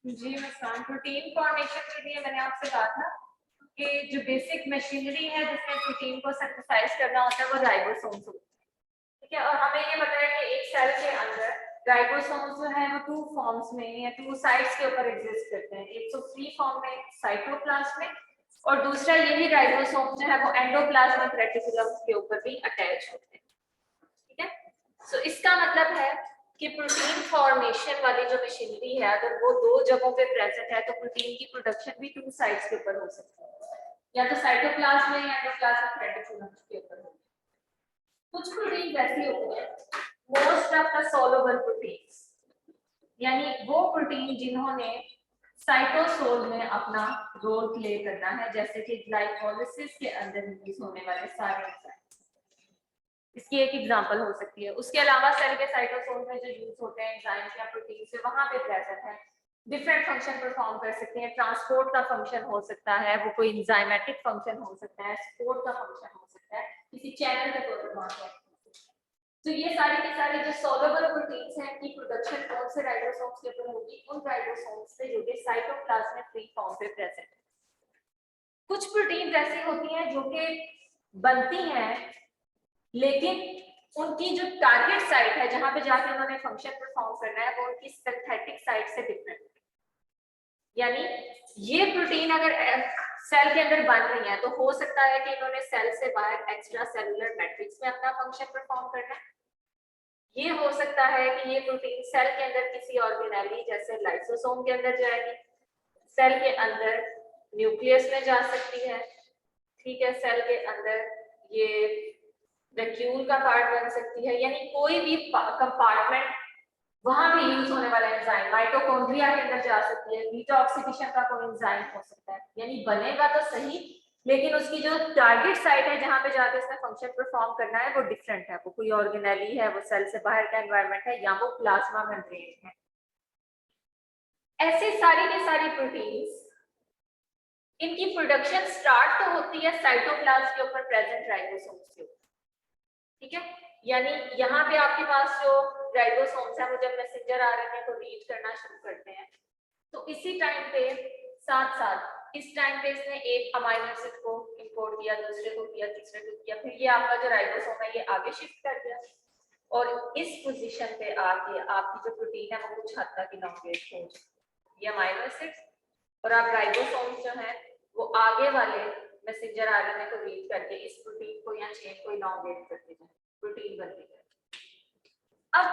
जी मुस्कान, protein formation के लिए मैंने आपसे कहा था कि जो बेसिक मशीनरी है जिसमें प्रोटीन को सिंथेसाइज करना होता है वो राइबोसोम्स होते हैं, ठीक है। और हमें ये पता है कि एक सेल के अंदर राइबोसोम्स जो है वो टू फॉर्म्स में या टू साइट्स के ऊपर एग्जिस्ट करते हैं। एक तो फ्री फॉर्म में साइटोप्लाज्म में, और दूसरा यही राइबोसोम जो है वो एंडोप्लाज्मिक रेटिकुलम के ऊपर भी अटैच होते हैं, ठीक है। सो इसका मतलब है कि प्रोटीन फॉर्मेशन वाली जो मशीनरी है अगर वो दो जगहों पे प्रेजेंट है तो प्रोटीन की प्रोडक्शन भी टू साइड्स के ऊपर हो सकती है, या तो साइटोप्लाज्म में या एंडोप्लाज्मिक रेटिकुलम के ऊपर हो। कुछ प्रोटीन ऐसी होती है, most of the soluble proteins, यानी वो प्रोटीन जिन्होंने साइटोसोल में अपना रोल प्ले करना है, जैसे कि ग्लाइकोलिसिस के अंदर यूज होने वाले सारे एंजाइम, इसकी एक एग्जांपल हो सकती है। उसके अलावा सेल के साइटोसोल में जो यूज होते हैं एंजाइम्स या प्रोटीन से वहां पे प्रेजेंट है, डिफरेंट फंक्शन परफॉर्म कर सकते हैं। ट्रांसपोर्ट का फंक्शन हो सकता है, वो कोई एंजाइमेटिक फंक्शन हो सकता है, सपोर्ट का फंक्शन हो सकता है, किसी चैनल के तौर पर मार्क है। तो ये सारी की सारी जो सोलुबल प्रोटीन्स हैं की प्रोडक्शन कौन से राइबोसोम्स के ऊपर होगी, उन राइबोसोम्स से जो कि साइटोप्लाज्मिक फ्री फॉर्म पे प्रेजेंट है। कुछ प्रोटीन्स ऐसी होती हैं जो कि बनती हैं लेकिन उनकी जो टारगेट साइट है जहां पे जाके उन्होंने फंक्शन परफॉर्म करना है वो उनकी सिंथेटिक साइट से डिफरेंट है। यानी ये प्रोटीन अगर सेल के अंदर बन रही है तो हो सकता है कि इन्होंने सेल से बाहर एक्स्ट्रा सेलुलर मैट्रिक्स में अपना फंक्शन परफॉर्म करना है। ये हो सकता है कि ये प्रोटीन सेल के अंदर किसी ऑर्गेनेली जैसे लाइसोसोम के अंदर जाएगी, सेल के अंदर न्यूक्लियस में जा सकती है, ठीक है, सेल के अंदर ये वैक्यूल का पार्ट बन सकती है, यानी कोई भी कंपार्टमेंट वहां भी यूज होने वाला एंजाइम माइटोकॉन्ड्रिया के अंदर जा सकती है, बीटा ऑक्सीडेशन का कोई एंजाइम हो सकता है, यानी बनेगा तो सही लेकिन उसकी जो टारगेट साइट है जहां पे जाके उसने फंक्शन परफॉर्म करना है वो डिफरेंट है, वो कोई ऑर्गेनेली है, वो सेल से बाहर का एनवायरनमेंट है, या वो प्लाज्मा मेम्ब्रेन है। ऐसी सारी की सारी प्रोटीन्स, इनकी प्रोडक्शन स्टार्ट तो होती है साइटोप्लाज्म के ऊपर प्रेजेंट राइबोसोम्स के ऊपर, ठीक है। यानी यहाँ पे आपके पास जो राइबोसोम्स है वो जब मैसेंजर आरएनए को रीड करना शुरू करते हैं तो इसी टाइम पे साथ साथ इस टाइम पे इसने एक अमाइनो एसिड को इंपोर्ट किया, दूसरे को किया, तीसरे को किया, फिर ये आपका जो राइबोसोम है ये आगे शिफ्ट कर गया और इस पोजीशन पे आके आपकी जो प्रोटीन है वो कुछ हद तक इनॉर्गेट हो जाए, ये अमाइनो एसिड्स और आप राइबोसोम्स जो है वो आगे वाले मैसेंजर आरएनए को रीड करके इस प्रोटीन को या चेन को इनॉर्गेट करते जाए, प्रोटीन बनती है। अब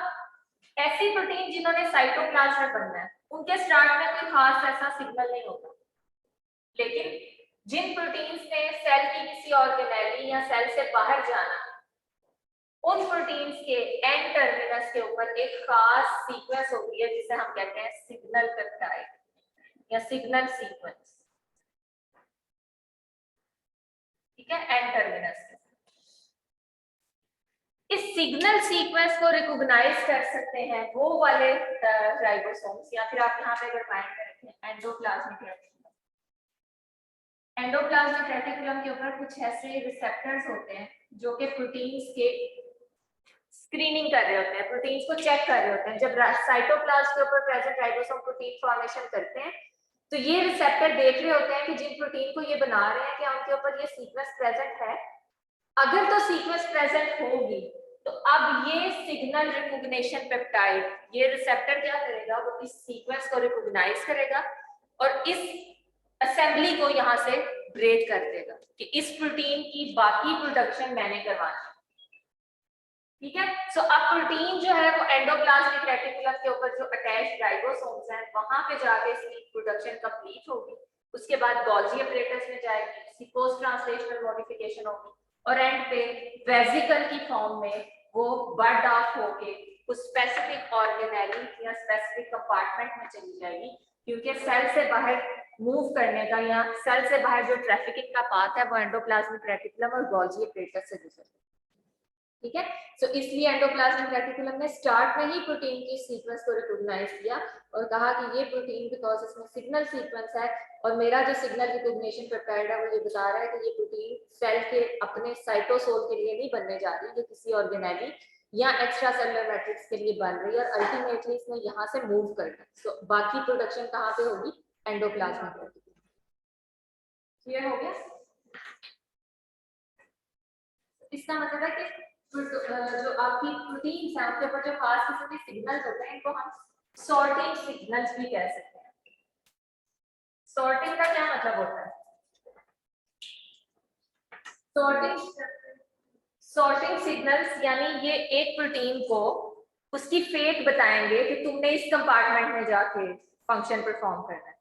ऐसी प्रोटीन जिन्होंने साइटोप्लाज्म में बनना है उनके स्टार्ट में कोई खास ऐसा सिग्नल नहीं होता, लेकिन जिन प्रोटीन्स ने सेल की किसी ऑर्गेनेली या सेल से बाहर जाना है उन प्रोटीन्स के एंड टर्मिनस के ऊपर एक खास सीक्वेंस होती है जिसे हम कहते हैं सिग्नल पेप्टाइड या सिग्नल सीक्वेंस, ठीक है, एंड टर्मिनस। इस सिग्नल सीक्वेंस को रिकॉग्नाइज कर सकते हैं वो वाले राइबोसोम्स, या फिर आप यहाँ पे अगर माइंड में रखें एंडोप्लाज्मिक रेटिकुलम। एंडोप्लाज्मिक रेटिकुलम के ऊपर कुछ ऐसे रिसेप्टर्स होते हैं जो कि प्रोटीन्स के स्क्रीनिंग कर रहे होते हैं, प्रोटीन्स को चेक कर रहे होते हैं। जब साइटोप्लाज्म के ऊपर प्रेजेंट राइबोसोम प्रोटीन फॉर्मेशन करते हैं तो ये रिसेप्टर देख रहे होते हैं कि जिन प्रोटीन को ये बना रहे हैं क्या उनके ऊपर ये सीक्वेंस प्रेजेंट है। अगर तो सीक्वेंस प्रेजेंट होगी तो अब ये सिग्नल रिकॉग्निशन पेप्टाइड, ये रिसेप्टर क्या करेगा, वो इस सीक्वेंस को रिकॉग्नाइज करेगा और इस असेंबली को यहाँ से ब्रेक कर देगा कि इस प्रोटीन की बाकी प्रोडक्शन मैंने करवानी, ठीक है। सो अब प्रोटीन जो है वो एंडोप्लाज्मिक रेटिकुलम के ऊपर जो अटैच्ड राइबोसोम्स हैं वहां पे जाके इसकी प्रोडक्शन कंप्लीट होगी, उसके बाद गोल्जी अपरेटस में जाएगी, इसकी पोस्ट ट्रांसलेशनल मॉडिफिकेशन होगी और एंड पे वेसिकल की फॉर्म में वो बर्ड ऑफ होके उस स्पेसिफिक ऑर्गेनेली या स्पेसिफिक कंपार्टमेंट में चली जाएगी, क्योंकि सेल से बाहर मूव करने का या सेल से बाहर जो ट्रैफिकिंग का पाथ है वो एंडोप्लाज्मिक रेटिकुलम और गोल्जी अपरेटस से गुजरता है, ठीक है। सो इसलिए एंडोप्लाज्मिक रेटिकुलम ने स्टार्ट में ही प्रोटीन की सीक्वेंस को रिकॉग्नाइज किया और कहा कि ये प्रोटीन बिकॉज इसमें सिग्नल सीक्वेंस है और मेरा जो सिग्नल रिकॉग्निशन पेप्टाइड है वो ये बता रहा है कि ये प्रोटीन सेल के अपने साइटोसोल के लिए नहीं बनने जा रही, ये किसी ऑर्गेनेली या एक्स्ट्रा सेलुलर मैट्रिक्स के लिए बन रही है और अल्टीमेटली इसने यहाँ से मूव करना है। तो बाकी प्रोडक्शन कहाँ पे होगी? Endoplasmic reticulum. क्लियर हो गया? इसका मतलब है कि जो आपकी प्रोटीन्स हैं उसके ऊपर जो खास किस्म के सिग्नल्स होते हैं इनको हम सॉर्टिंग सिग्नल्स भी कह सकते हैं। सॉर्टिंग का क्या मतलब होता है? सॉर्टिंग सिग्नल्स यानी ये एक प्रोटीन को उसकी फेट बताएंगे कि तुमने इस कंपार्टमेंट में जाके फंक्शन परफॉर्म करना है।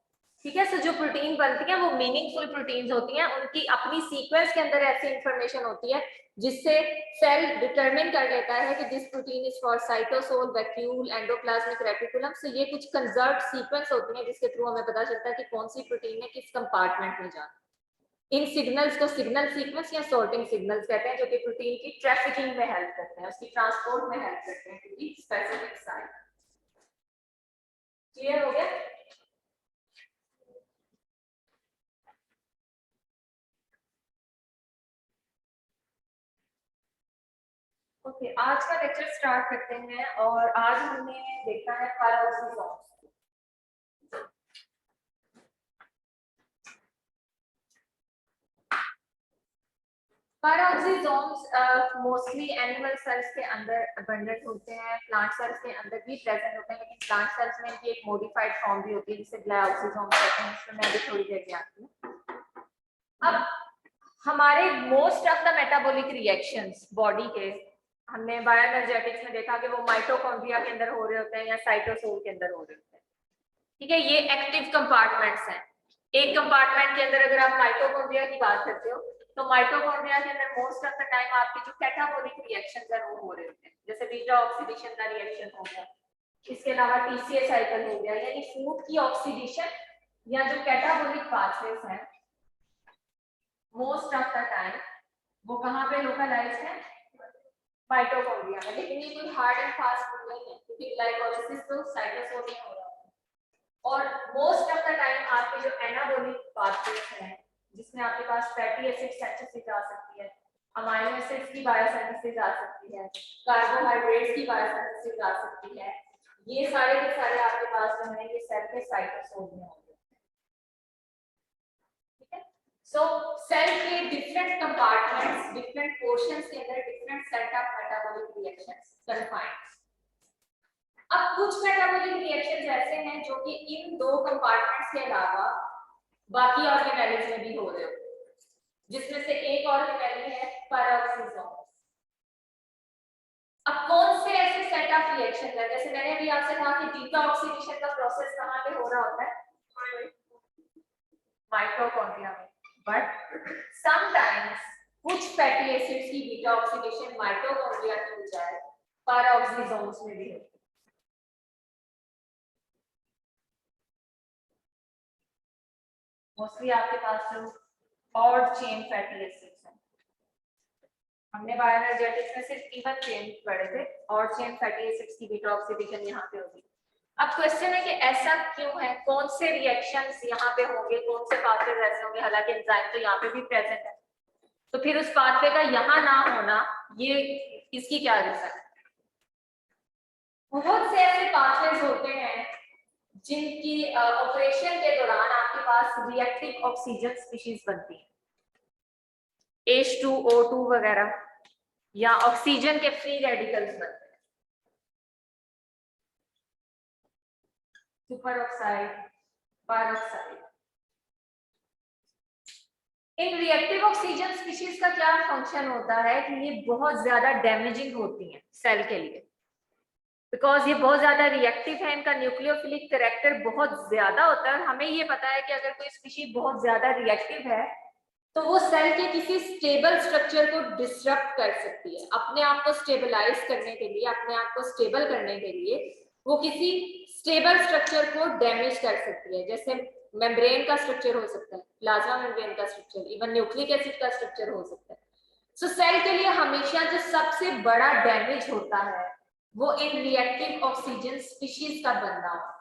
ठीक है, सो जो प्रोटीन बनती है वो मीनिंगफुल प्रोटीन्स होती हैं, उनकी अपनी सीक्वेंस के अंदर ऐसी इंफॉर्मेशन होती है जिससे सेल डिटरमिन कर लेता है कि this protein is for cytosol, vacuole, endoplasmic reticulum. So ये कुछ कंजर्व्ड सीक्वेंस होती है जिसके थ्रू हमें पता चलता है कि कौन सी प्रोटीन ने किस कंपार्टमेंट में जाना। इन सिग्नल्स को सिग्नल सीक्वेंस या सॉर्टिंग सिग्नल्स कहते हैं, जो कि प्रोटीन की ट्रैफिकिंग में हेल्प करते हैं, उसकी ट्रांसपोर्ट में हेल्प करते हैं to the specific site. Clear हो गया? ओके, आज का लेक्चर स्टार्ट करते हैं और आज हमने देखा है पैराऑक्सीजोम्स। पैराऑक्सीजोम्स मोस्टली एनिमल सेल्स के अंदर अबंडेंट होते हैं, प्लांट सेल्स के अंदर भी प्रेजेंट होते हैं, लेकिन प्लांट सेल्स में इनकी एक मॉडिफाइड फॉर्म भी होती है जिसे ग्लायोक्सीजोम्स कहते हैं। इसमें मैं भी थोड़ी देर में आती हूँ। अब हमारे most of the metabolic reactions body के, हमने बायोएनर्जेटिक्स में देखा कि वो माइटोकॉन्ड्रिया के अंदर हो रहे होते हैं या साइटोसोल के अंदर हो रहे होते हैं। ठीक है, ये एक्टिव कंपार्टमेंट्स हैं। एक कंपार्टमेंट के अंदर अगर आप माइटोकॉन्ड्रिया की बात करते हो तो माइटोकॉन्ड्रिया के अंदर मोस्ट ऑफ द टाइम आपके जो कैटाबॉलिक रिएक्शंस हैं वो हो रहे होते हैं, जैसे बीटा ऑक्सीडेशन का रिएक्शन हो गया, इसके अलावा टीसीए साइकिल हो गया, यानी फूड की ऑक्सीडेशन या जो कैटाबॉलिक पाथवेज हैं मोस्ट ऑफ द टाइम वो कहाँ पे लोकलाइज्ड है? माइटोकॉन्ड्रिया में। लेकिन ये कोई हार्ड एंड फास्ट रूल नहीं है क्योंकि ग्लाइकोलाइसिस तो साइटोसोल में हो रहा है। और मोस्ट ऑफ द टाइम आपके जो एनाबॉलिक पाथवेज हैं जिसमें आपके पास फैटी एसिड सिंथेसिस आ सकती है, अमाइनो एसिड्स की बायोसिंथेसिस आ सकती है, कार्बोहाइड्रेट्स की बायोसिंथेसिस आ सकती है, ये सारे के सारे आपके पास जो है ये सेल के साइटोसोल में होंगे। ठीक है, सो सेल के डिफरेंट कंपार्टमेंट्स, डिफरेंट पोर्शंस के अंदर different set of metabolic reactions confined. अब कुछ मेटाबॉलिक रिएक्शंस ऐसे हैं जो कि इन दो कंपार्टमेंट्स के अलावा बाकी ऑर्गेनेल्स में भी हो रहे होते हैं, जिसमें से एक ऑर्गेनेल है पैराऑक्सीजोम्स। अब कौन से ऐसे सेट ऑफ रिएक्शन है, जैसे मैंने अभी आपसे कहा कि बीटा ऑक्सीडेशन का प्रोसेस कहां पे हो रहा होता है? माइटोकॉन्ड्रिया में। बट समटाइम्स कुछ फैटी एसिड्स की बीटा ऑक्सीडेशन माइटोकॉन्ड्रिया की बजाय पैराऑक्सीजोम्स में भी होती है। मोस्टली आपके पास जो ऑड चेन फैटी एसिड्स हैं, हमने बायोएनर्जेटिक्स में सिर्फ इवन चेन पढ़े थे, ऑड चेन फैटी एसिड्स की बीटा ऑक्सीडेशन यहाँ पे होगी। अब क्वेश्चन है कि ऐसा क्यों है, कौन से रिएक्शंस यहाँ पे होंगे, कौन से पाथवेज ऐसे होंगे, हालांकि एंजाइम तो यहाँ पे भी प्रेजेंट है, तो फिर उस पाथवे का यहाँ ना होना ये इसकी क्या रीजन है? बहुत से ऐसे पाथवेज होते हैं जिनकी ऑपरेशन के दौरान आपके पास रिएक्टिव ऑक्सीजन स्पीशीज बनती है, H2O2 वगैरह, या ऑक्सीजन के फ्री रेडिकल्स बनते हैं, सुपर ऑक्साइड, पेरोक्साइड। इन रिएक्टिव ऑक्सीजन स्पीशीज का क्या फंक्शन होता है कि ये बहुत ज्यादा डैमेजिंग होती हैं सेल के लिए, बिकॉज ये बहुत ज्यादा रिएक्टिव है, इनका न्यूक्लियोफिलिक कैरेक्टर बहुत ज्यादा होता है। हमें ये पता है कि अगर कोई स्पीशीज बहुत ज्यादा रिएक्टिव है तो वो सेल के किसी स्टेबल स्ट्रक्चर को डिसरप्ट कर सकती है, अपने आप को स्टेबलाइज करने के लिए, अपने आप को स्टेबल करने के लिए वो किसी स्टेबल स्ट्रक्चर को डैमेज कर सकती है। जैसे मेम्ब्रेन का स्ट्रक्चर हो सकता है, प्लाज्मा मेम्ब्रेन का स्ट्रक्चर, इवन न्यूक्लिक एसिड का स्ट्रक्चर हो सकता है। सो सेल के लिए हमेशा जो सबसे बड़ा डैमेज होता है वो इन रिएक्टिव ऑक्सीजन स्पीशीज का बनना होता है।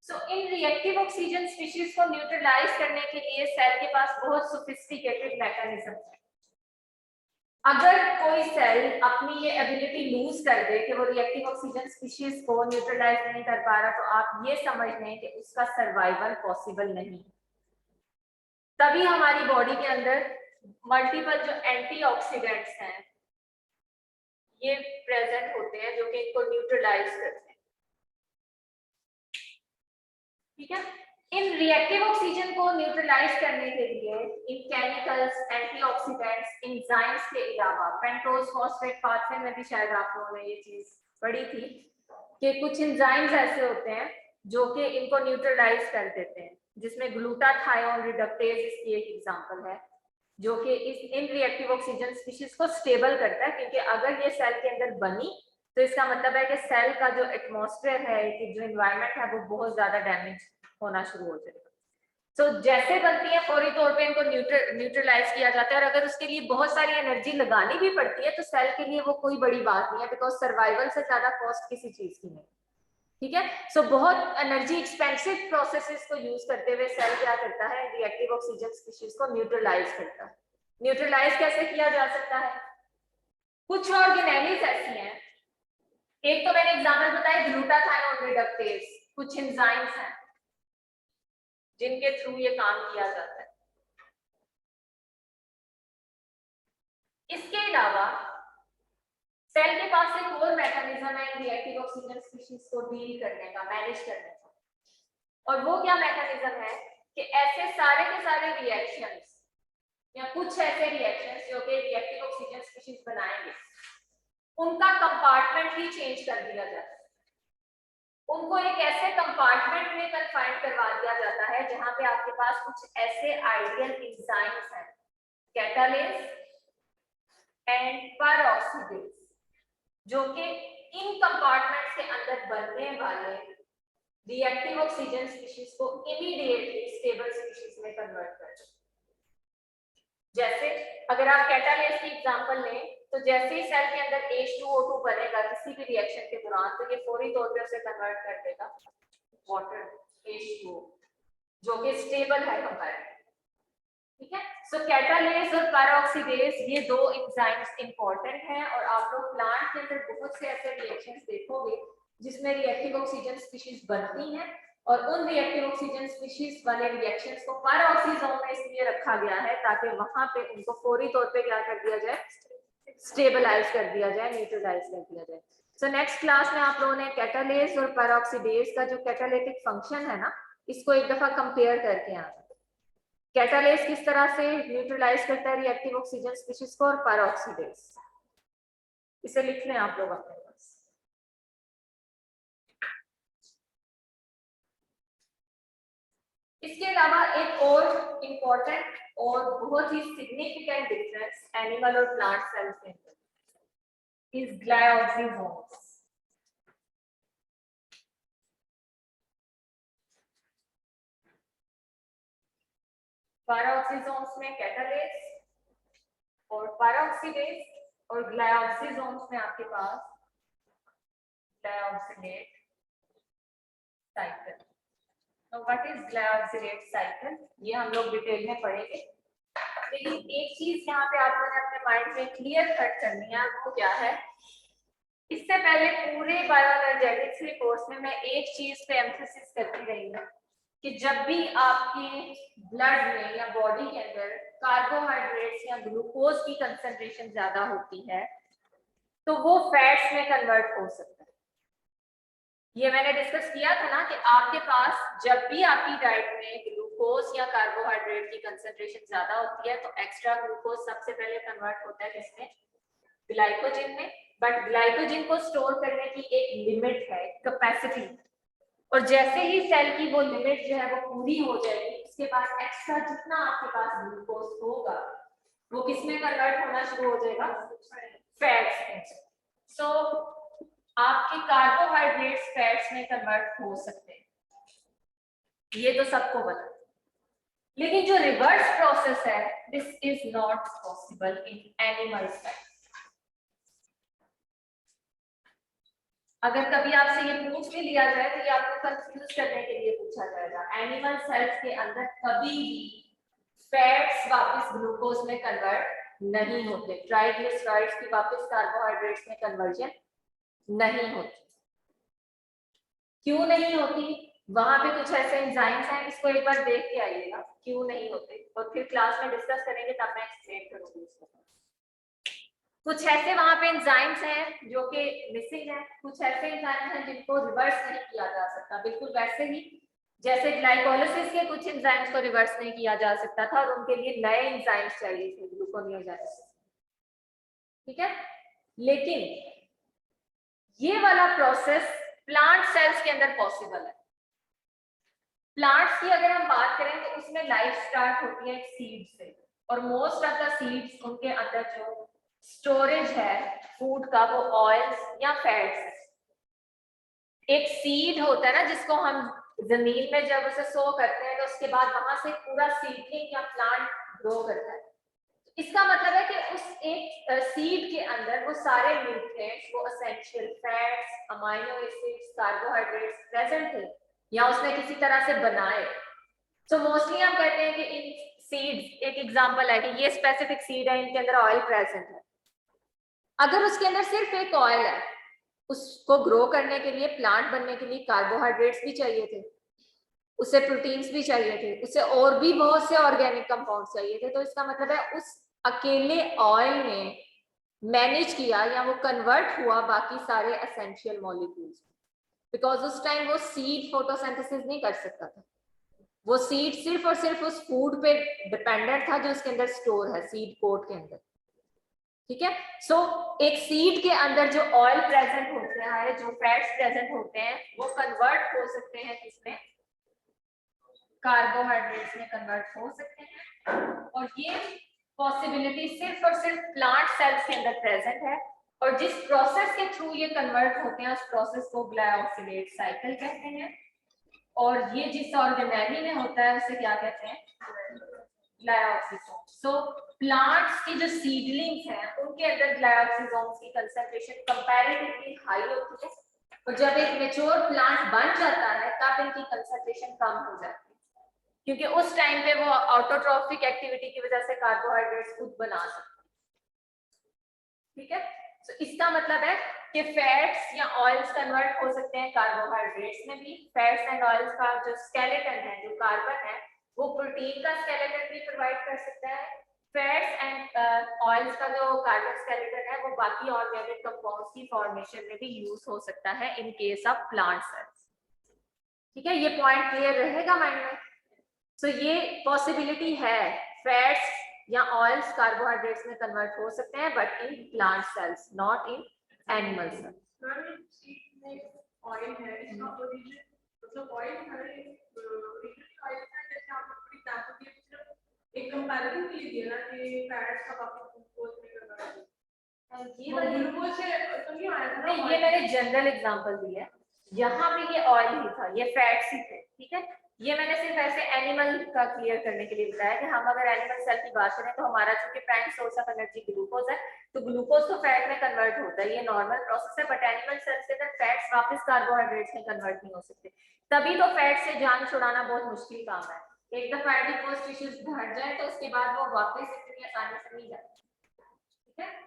सो इन रिएक्टिव ऑक्सीजन स्पीशीज को न्यूट्रलाइज करने के लिए सेल के पास बहुत सोफिस्टिकेटेड मैकेनिज्म है। अगर कोई सेल अपनी ये एबिलिटी लूज कर दे कि वो रिएक्टिव ऑक्सीजन स्पीशीज को न्यूट्रलाइज नहीं कर पा रहा, तो आप ये समझ लें कि उसका सर्वाइवल पॉसिबल नहीं। तभी हमारी बॉडी के अंदर मल्टीपल जो एंटीऑक्सीडेंट्स हैं ये प्रेजेंट होते हैं जो कि इनको न्यूट्रलाइज करते हैं। ठीक है, इन रिएक्टिव ऑक्सीजन को न्यूट्रलाइज करने के लिए इन केमिकल्स, एंटीऑक्सीडेंट्स, एंजाइम्स के अलावा पेंटोज फॉस्फेट पाथवे में भी शायद आप लोगों ने ये चीज पढ़ी थी कि कुछ एंजाइम्स ऐसे होते हैं जो कि इनको न्यूट्रलाइज कर देते हैं, जिसमें ग्लूटाथायोन रिडक्टेज इसकी एक एग्जांपल है, जो कि इस इन रिएक्टिव ऑक्सीजन स्पीशीज को स्टेबल करता है। क्योंकि अगर ये सेल के अंदर बनी तो इसका मतलब है कि सेल का जो एटमॉस्फेयर है, कि जो एनवायरनमेंट है, वो बहुत ज्यादा डैमेज होना शुरू हो जाएगा। तो जैसे बनती है फौरी तौर पे इनको न्यूट्रलाइज किया जाता है, और अगर उसके लिए बहुत सारी एनर्जी लगानी भी पड़ती है तो सेल के लिए वो कोई बड़ी बात नहीं है, बिकॉज सर्वाइवल से ज्यादा कॉस्ट किसी चीज की नहीं। ठीक है, सो बहुत एनर्जी एक्सपेंसिव प्रोसेसेस को यूज करते हुए सेल क्या करता है, रिएक्टिव ऑक्सीजन स्पीशीज को न्यूट्रलाइज करता है। न्यूट्रलाइज कैसे किया जा सकता है? कुछ ऑर्गेनेलीज ऐसी हैं, एक तो मैंने एग्जांपल बताया ग्लूटाथायोन रिडक्टेज, कुछ एंजाइम्स हैं जिनके थ्रू ये काम किया जाता है। इसके अलावा सेल के पास एक और मैकेनिज्म है रिएक्टिव ऑक्सीजन स्पीशीज को डील करने का, मैनेज करने का, और वो क्या मैकेनिज्म है कि ऐसे सारे के सारे रिएक्शंस या कुछ ऐसे रिएक्शंस जो कि रिएक्टिव ऑक्सीजन स्पीशीज बनाएंगे, उनका कंपार्टमेंट ही चेंज कर दिया जाता है। उनको एक ऐसे कंपार्टमेंट में कन्फाइन करवा दिया जाता है जहां पे आपके पास कुछ ऐसे आइडियल एंजाइम्स हैं, कैटालेज एंड पेरोक्सीडेज, जो कि इन कंपार्टमेंट्स के अंदर बनने वाले रिएक्टिव ऑक्सीजन स्पीशीज को इमीडिएटली स्टेबल स्पीशीज में कन्वर्ट कर दें। जैसे अगर आप कैटालेज की एग्जांपल लें तो जैसे ही सेल के अंदर H2O2 बनेगा किसी भी रिएक्शन के दौरान, तो ये फौरी तौर पे उसे कन्वर्ट कर देगा वाटर H2O, जो कि स्टेबल है कंपैरेटिवली। ठीक है, सो कैटालेज और पेरोक्सीडेज ये दो एंजाइम्स इंपॉर्टेंट हैं, और आप लोग प्लांट के अंदर बहुत से ऐसे रिएक्शंस देखोगे जिसमें रिएक्टिव ऑक्सीजन स्पीशीज बनती हैं, और उन रिएक्टिव ऑक्सीजन स्पीशीज वाले रिएक्शंस को पेरोक्सीजोन में इसलिए रखा गया है ताकि वहां पे उनको फौरी तौर पे क्या कर दिया जाए, स्टेबलाइज कर दिया जाए, न्यूट्रलाइज कर दिया जाए। सो नेक्स्ट क्लास में आप लोगों ने कैटालेज और पेरोक्सीडेज का जो कैटालिटिक फंक्शन है ना, इसको एक दफा कंपेयर करके आना। कैटालेज किस तरह से न्यूट्रलाइज करता है रिएक्टिव ऑक्सीजन स्पीशीज को, और पेरोक्सीडेज, इसे लिख लें आप लोग अपने पास। इसके अलावा एक और इम्पोर्टेंट और बहुत ही सिग्निफिकेंट डिफरेंस एनिमल और प्लांट सेल्स के अंदर इज ग्लाइकोजेन्स। पेरोक्सीजोन्स में कैटालेज और पेरोक्सीडेज, और ग्लाइकोजेन्स में आपके पास ग्लाइकोसिलेट साइकिल। तो व्हाट इज ग्लाइकोसिलेट साइकिल, ये हम लोग डिटेल में पढ़ेंगे, लेकिन एक चीज यहाँ पे आप लोगों ने अपने माइंड में क्लियर कट करनी है, वो क्या है? इससे पहले पूरे बायोएनर्जेटिक्स के कोर्स में मैं एक चीज पे एम्फेसिस करती रही हूँ कि जब भी आपके ब्लड में या बॉडी के अंदर कार्बोहाइड्रेट्स या ग्लूकोज की कंसंट्रेशन ज्यादा होती है तो वो फैट्स में कन्वर्ट हो सकता है। ये मैंने डिस्कस किया था ना कि आपके पास जब भी आपकी डाइट में ग्लूकोज या कार्बोहाइड्रेट की कंसंट्रेशन ज्यादा होती है तो एक्स्ट्रा ग्लूकोज सबसे पहले कन्वर्ट होता है किसमें? ग्लाइकोजन में। बट ग्लाइकोजन को स्टोर करने की एक लिमिट है, कैपेसिटी, और जैसे ही सेल की वो लिमिट जो है वो पूरी हो जाएगी, उसके बाद एक्स्ट्रा जितना आपके पास ग्लूकोज होगा वो किसमें कन्वर्ट होना शुरू हो जाएगा? फैट्स में। सो आपके कार्बोहाइड्रेट्स फैट्स में कन्वर्ट हो सकते हैं, ये तो सबको पता, लेकिन जो रिवर्स प्रोसेस है this is not possible in animal cells. अगर कभी आपसे ये पूछ भी लिया जाए तो ये आपको कंफ्यूज करने के लिए पूछा जाएगा। एनिमल सेल्स के अंदर कभी भी फैट्स वापस ग्लूकोज में कन्वर्ट नहीं होते, ट्राइग्लिसराइड्स की वापस कार्बोहाइड्रेट्स में कन्वर्जन नहीं होती। क्यों नहीं होती? वहां पे कुछ ऐसे एंजाइम्स हैं, इसको एक बार देख के आइएगा क्यों नहीं होते, और फिर क्लास में डिस्कस करेंगे तब मैं एक्सप्लेन करूंगी इसको। कुछ ऐसे वहां पे एंजाइम्स हैं जो कि मिसिंग है, कुछ ऐसे एंजाइम्स हैं जिनको रिवर्स नहीं किया जा सकता, बिल्कुल वैसे ही जैसे ग्लाइकोलाइसिस के कुछ एंजाइम्स को रिवर्स नहीं किया जा सकता था और उनके लिए नए एंजाइम्स चाहिए थे, ग्लूकोनियोजेनेसिस। ठीक है, लेकिन ये वाला प्रोसेस प्लांट सेल्स के अंदर पॉसिबल है। प्लांट्स की अगर हम बात करें तो उसमें लाइफ स्टार्ट होती है एक सीड से, और मोस्ट ऑफ द सीड्स उनके अंदर जो स्टोरेज है फूड का वो ऑयल्स या फैट्स। एक सीड होता है ना जिसको हम जमीन में जब उसे सो करते हैं तो उसके बाद वहां से पूरा सीडलिंग या प्लांट ग्रो करता है। इसका मतलब है कि उस एक सीड के अंदर वो सारे न्यूट्रिएंट्स, वो essential fats, amino acids, carbohydrates present थे या उसने किसी तरह से बनाए। तो मोस्टली हम कहते हैं कि इन सीड्स, एक एग्जांपल है कि ये स्पेसिफिक सीड है, इनके अंदर ऑयल प्रेजेंट है। अगर उसके अंदर सिर्फ एक ऑयल है, उसको ग्रो करने के लिए, प्लांट बनने के लिए कार्बोहाइड्रेट्स भी चाहिए थे, उसे प्रोटीन्स भी चाहिए थे, उसे और भी बहुत से ऑर्गेनिक कंपाउंड चाहिए थे। तो इसका मतलब है उस अकेले ऑयल ने मैनेज किया या वो कन्वर्ट हुआ बाकी सारे एसेंशियल मॉलिक्यूल्स, बिकॉज उस टाइम वो सीड फोटोसिंथेसिस नहीं कर सकता था। वो सीड सिर्फ और सिर्फ उस फूड पे डिपेंडेंट था जो उसके अंदर स्टोर है, सीड कोट के अंदर। ठीक है, सो एक सीड के अंदर जो ऑयल प्रेजेंट होते हैं, जो फैट्स प्रेजेंट होते हैं, वो कन्वर्ट हो सकते हैं किसमें? कार्बोहाइड्रेट्स में कन्वर्ट हो सकते हैं। और ये पॉसिबिलिटी सिर्फ और सिर्फ प्लांट सेल्स के अंदर प्रेजेंट है, और जिस प्रोसेस के थ्रू ये कन्वर्ट होते हैं उस प्रोसेस को ग्लाइकोसिलेट साइकिल कहते हैं। और ये जिस ऑर्गेनेली में होता है उसे क्या कहते हैं? ग्लाइकोसिसोम। सो प्लांट्स के जो सीडलिंग्स हैं उनके अंदर ग्लाइकोसिसोम्स की कंसंट्रेशन कंपैरेटिवली हाई होती है, और जब एक मैच्योर प्लांट बन जाता है तब इनकी कंसंट्रेशन कम हो जाती है, क्योंकि उस टाइम पे वो ऑटोट्रॉफिक एक्टिविटी की वजह से कार्बोहाइड्रेट्स खुद बना सकते हैं। ठीक है, तो इसका मतलब है कि फैट्स या ऑयल्स कन्वर्ट हो सकते हैं कार्बोहाइड्रेट्स में भी। फैट्स एंड ऑयल्स का जो स्केलेटन है, जो कार्बन है, वो प्रोटीन का स्केलेटन भी प्रोवाइड कर सकता है। फैट्स एंड ऑयल्स का जो कार्बन स्केलेटन है वो बाकी ऑर्गेनिक कंपाउंड्स की फॉर्मेशन में भी यूज हो सकता है in case of plant cells. ठीक है, ये पॉइंट क्लियर रहेगा माइंड में? सो ये पॉसिबिलिटी है, फैट्स या ऑयल्स कार्बोहाइड्रेट्स में कन्वर्ट हो सकते हैं, but in plant cells, not in animal cells. Oil है, इसका ओरिजिन मतलब ऑयल है, ओरिजिनल ऑयल है, जैसे आप लोग एग्जांपल दिए, सिर्फ एक कंपैरिजन के लिए दिया ना कि फैट्स का वापस ग्लूकोज में कन्वर्ट होता है। ये ग्लूकोज से तो नहीं आया था, नहीं, ये मैंने जनरल एग्जांपल दिया है। यहाँ पे ये ऑयल ही था, ये फैट्स ही थे। ठीक है, ये मैंने सिर्फ ऐसे एनिमल का क्लियर करने के लिए बताया कि हम अगर एनिमल सेल की बात करें तो हमारा चूंकि primary source of energy glucose है, तो ग्लूकोज तो फैट में कन्वर्ट होता है, ये नॉर्मल प्रोसेस है। बट एनिमल सेल्स के अंदर फैट्स वापस कार्बोहाइड्रेट्स में कन्वर्ट नहीं हो सकते, तभी तो फैट से जान छुड़ाना बहुत मुश्किल काम है। एक दफा एडिपोज टिश्यूज हट जाए तो उसके बाद वो वापस इतनी आसानी से नहीं जाते। ठीक है,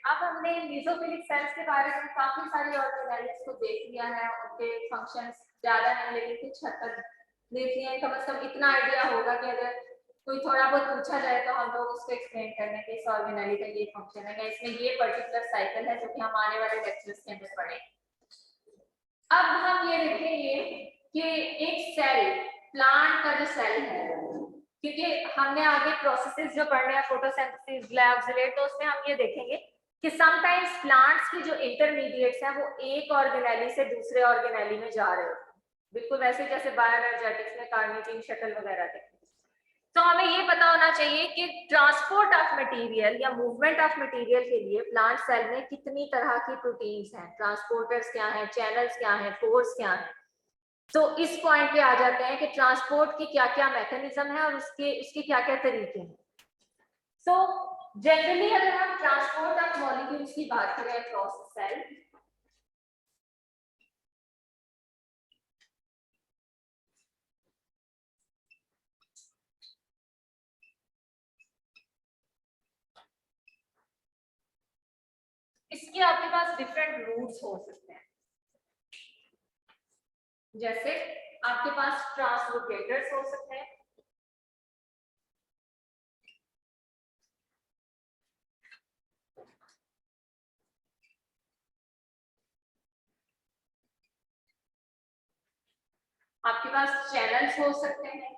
अब हमने मेसोफिलिक सेल्स के बारे में काफी सारी ऑर्गेनेल्स को देख लिया है, उनके फंक्शंस ज्यादा नहीं लेकिन कुछ हद तक देख लिए हैं। कम से कम इतना आइडिया होगा कि अगर कोई थोड़ा बहुत पूछा जाए तो हम लोग उसको एक्सप्लेन करने के इस ऑर्गेनेली का ये फंक्शन है, इसमें ये पर्टिकुलर साइकिल है जो कि हम आने वाले लेक्चर्स के अंदर पढ़ेंगे। अब हम ये देखेंगे कि एक सेल, प्लांट का जो सेल है, क्योंकि हमने आगे प्रोसेसेस जो पढ़ने हैं फोटोसिंथेसिस, ग्लाइकोसिलेट, तो उसमें हम ये देखेंगे कि समटाइम्स प्लांट्स के जो इंटरमीडिएट्स हैं वो एक ऑर्गेनेली से दूसरे ऑर्गेनेली में जा रहे होते हैं, बिल्कुल वैसे जैसे बायोएनर्जेटिक्स में कार्निटीन शटल वगैरह थे। तो हमें ये पता होना चाहिए कि ट्रांसपोर्ट ऑफ मटेरियल या मूवमेंट ऑफ मटेरियल के लिए प्लांट सेल में कितनी तरह की प्रोटीन्स हैं, ट्रांसपोर्टर्स क्या हैं, चैनल्स क्या हैं, पोर्स क्या हैं। तो इस पॉइंट पे आ जाते हैं कि ट्रांसपोर्ट की क्या क्या मैकेनिज्म है और उसके क्या क्या तरीके हैं। सो जनरली अगर हम ट्रांसपोर्ट ऑफ मॉलिक्यूल्स की बात करें अक्रॉस सेल, इसके आपके पास डिफरेंट रूट्स हो सकते हैं। जैसे आपके पास ट्रांसलोकेटर्स हो सकते हैं, आपके पास चैनल्स हो सकते हैं,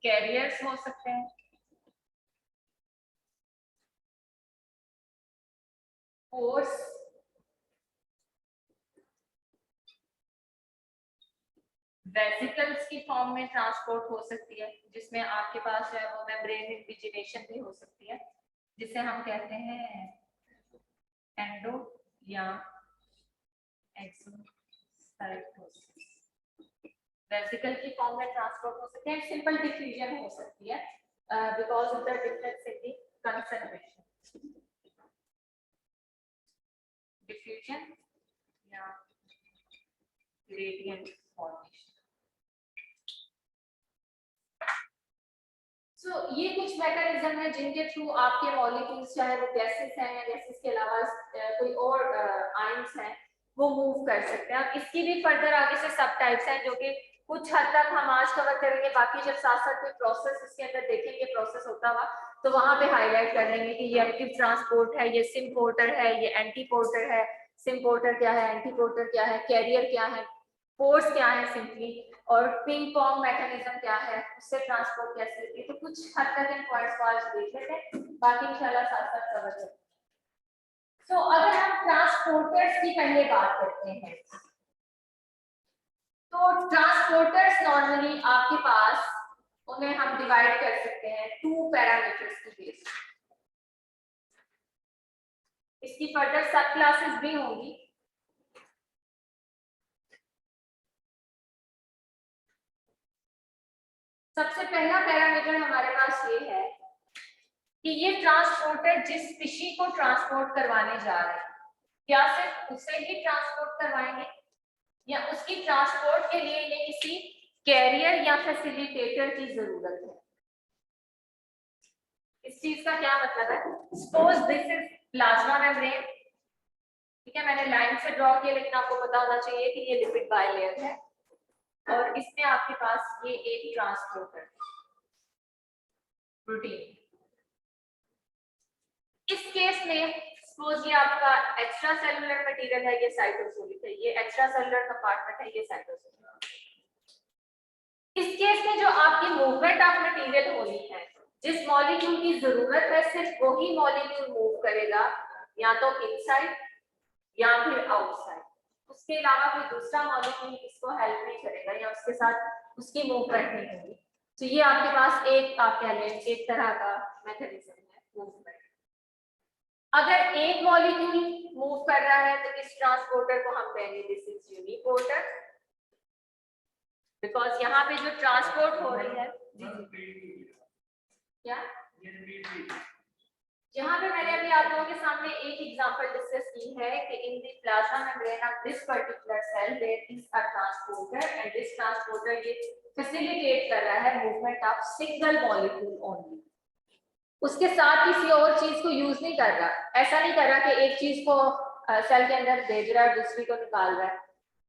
कैरियर्स हो सकते हैं, पोर्स, वेसिकल्स की फॉर्म में ट्रांसपोर्ट हो सकती है, जिसमें आपके पास जो है वो मेम्ब्रेन इन्विजिनेशन भी हो सकती है, जिसे हम कहते हैं एंडो या एक्सोसाइटोसिस। वेसिकल की फॉर्म में ट्रांसपोर्ट हो सकते हैं, सिंपल डिफ्यूजन हो सकती है because of the difference in the concentration. Diffusion या ग्रेडियंट फॉर्मेशन। सो ये कुछ मैकेनिज्म है जिनके थ्रू आपके मॉलिक्यूल्स चाहे वो गैसेस हैं या गैसेस के अलावा कोई और आयंस हैं वो मूव कर सकते हैं। अब इसकी भी फर्दर आगे से सब टाइप्स हैं जो कि कुछ हद तक हम आज कवर करेंगे, बाकी जब साथ साथ कोई प्रोसेस इसके अंदर देखेंगे प्रोसेस होता हुआ तो वहां पे हाईलाइट कर लेंगे कि ये एक्टिव ट्रांसपोर्ट है, ये सिम पोर्टर है, ये एंटी पोर्टर है। सिम पोर्टर क्या है, एंटी पोर्टर क्या है, कैरियर क्या है, पोर्स क्या है सिंपली, और पिंग पोंग मैकेनिज्म क्या है, उससे ट्रांसपोर्ट कैसे होती है। तो कुछ हद तक इन पॉइंट्स को आज देख लेते हैं, बाकी इंशाल्लाह साथ साथ कवर करेंगे। सो अगर हम ट्रांसपोर्टर्स की पहले बात करते हैं तो ट्रांसपोर्टर्स नॉर्मली आपके पास उन्हें हम डिवाइड कर सकते हैं 2 पैरामीटर्स की बेस। इसकी फर्दर सब क्लासेस भी होंगी। सबसे पहला पैरामीटर हमारे पास ये है कि ये ट्रांसपोर्टर जिस स्पीशी को ट्रांसपोर्ट करवाने जा रहे हैं क्या सिर्फ उसे ही ट्रांसपोर्ट करवाएंगे या उसकी ट्रांसपोर्ट के लिए इन्हें किसी कैरियर या फैसिलिटेटर की जरूरत है। इस चीज का क्या मतलब है, suppose this is plasma membrane, ठीक है, मैंने लाइन से ड्रॉ किया लेकिन आपको पता होना चाहिए कि ये लिपिड बायलेयर है और इसमें आपके पास ये एक ट्रांसपोर्टर प्रोटीन। इस केस में सपोज ये आपका एक्स्ट्रा सेलुलर मटेरियल है, ये साइटोसोलिक है, ये एक्स्ट्रा सेलुलर कंपार्टमेंट है, ये साइटोसोलिक। इस केस में जो आपकी मूवमेंट ऑफ मटेरियल होनी है, जिस मॉलिक्यूल की जरूरत है सिर्फ वही मॉलिक्यूल मूव करेगा, या तो इनसाइड या फिर आउटसाइड। उसके अलावा कोई दूसरा मॉलिक्यूल इसको हेल्प नहीं करेगा या उसके साथ उसकी मूवमेंट नहीं होगी। तो ये आपके पास एक आप कह लें एक तरह का मैकेनिज्म है मूवमेंट। अगर एक मॉलिक्यूल मूव कर रहा है तो इस ट्रांसपोर्टर को हम कहेंगे दिस इज यूनिपोर्टर, बिकॉज यहाँ पे जो ट्रांसपोर्ट हो रही है क्या, जहाँ पे मैंने अभी आप लोगों के सामने एक एग्जांपल डिस्कस की है कि in the plasma membrane of this particular cell there is a transporter and this transporter ये फैसिलिटेट कर रहा है movement of single molecule only. उसके साथ किसी और चीज को यूज नहीं कर रहा, ऐसा नहीं कर रहा कि एक चीज को सेल के अंदर भेज रहा है दूसरी को निकाल रहा है,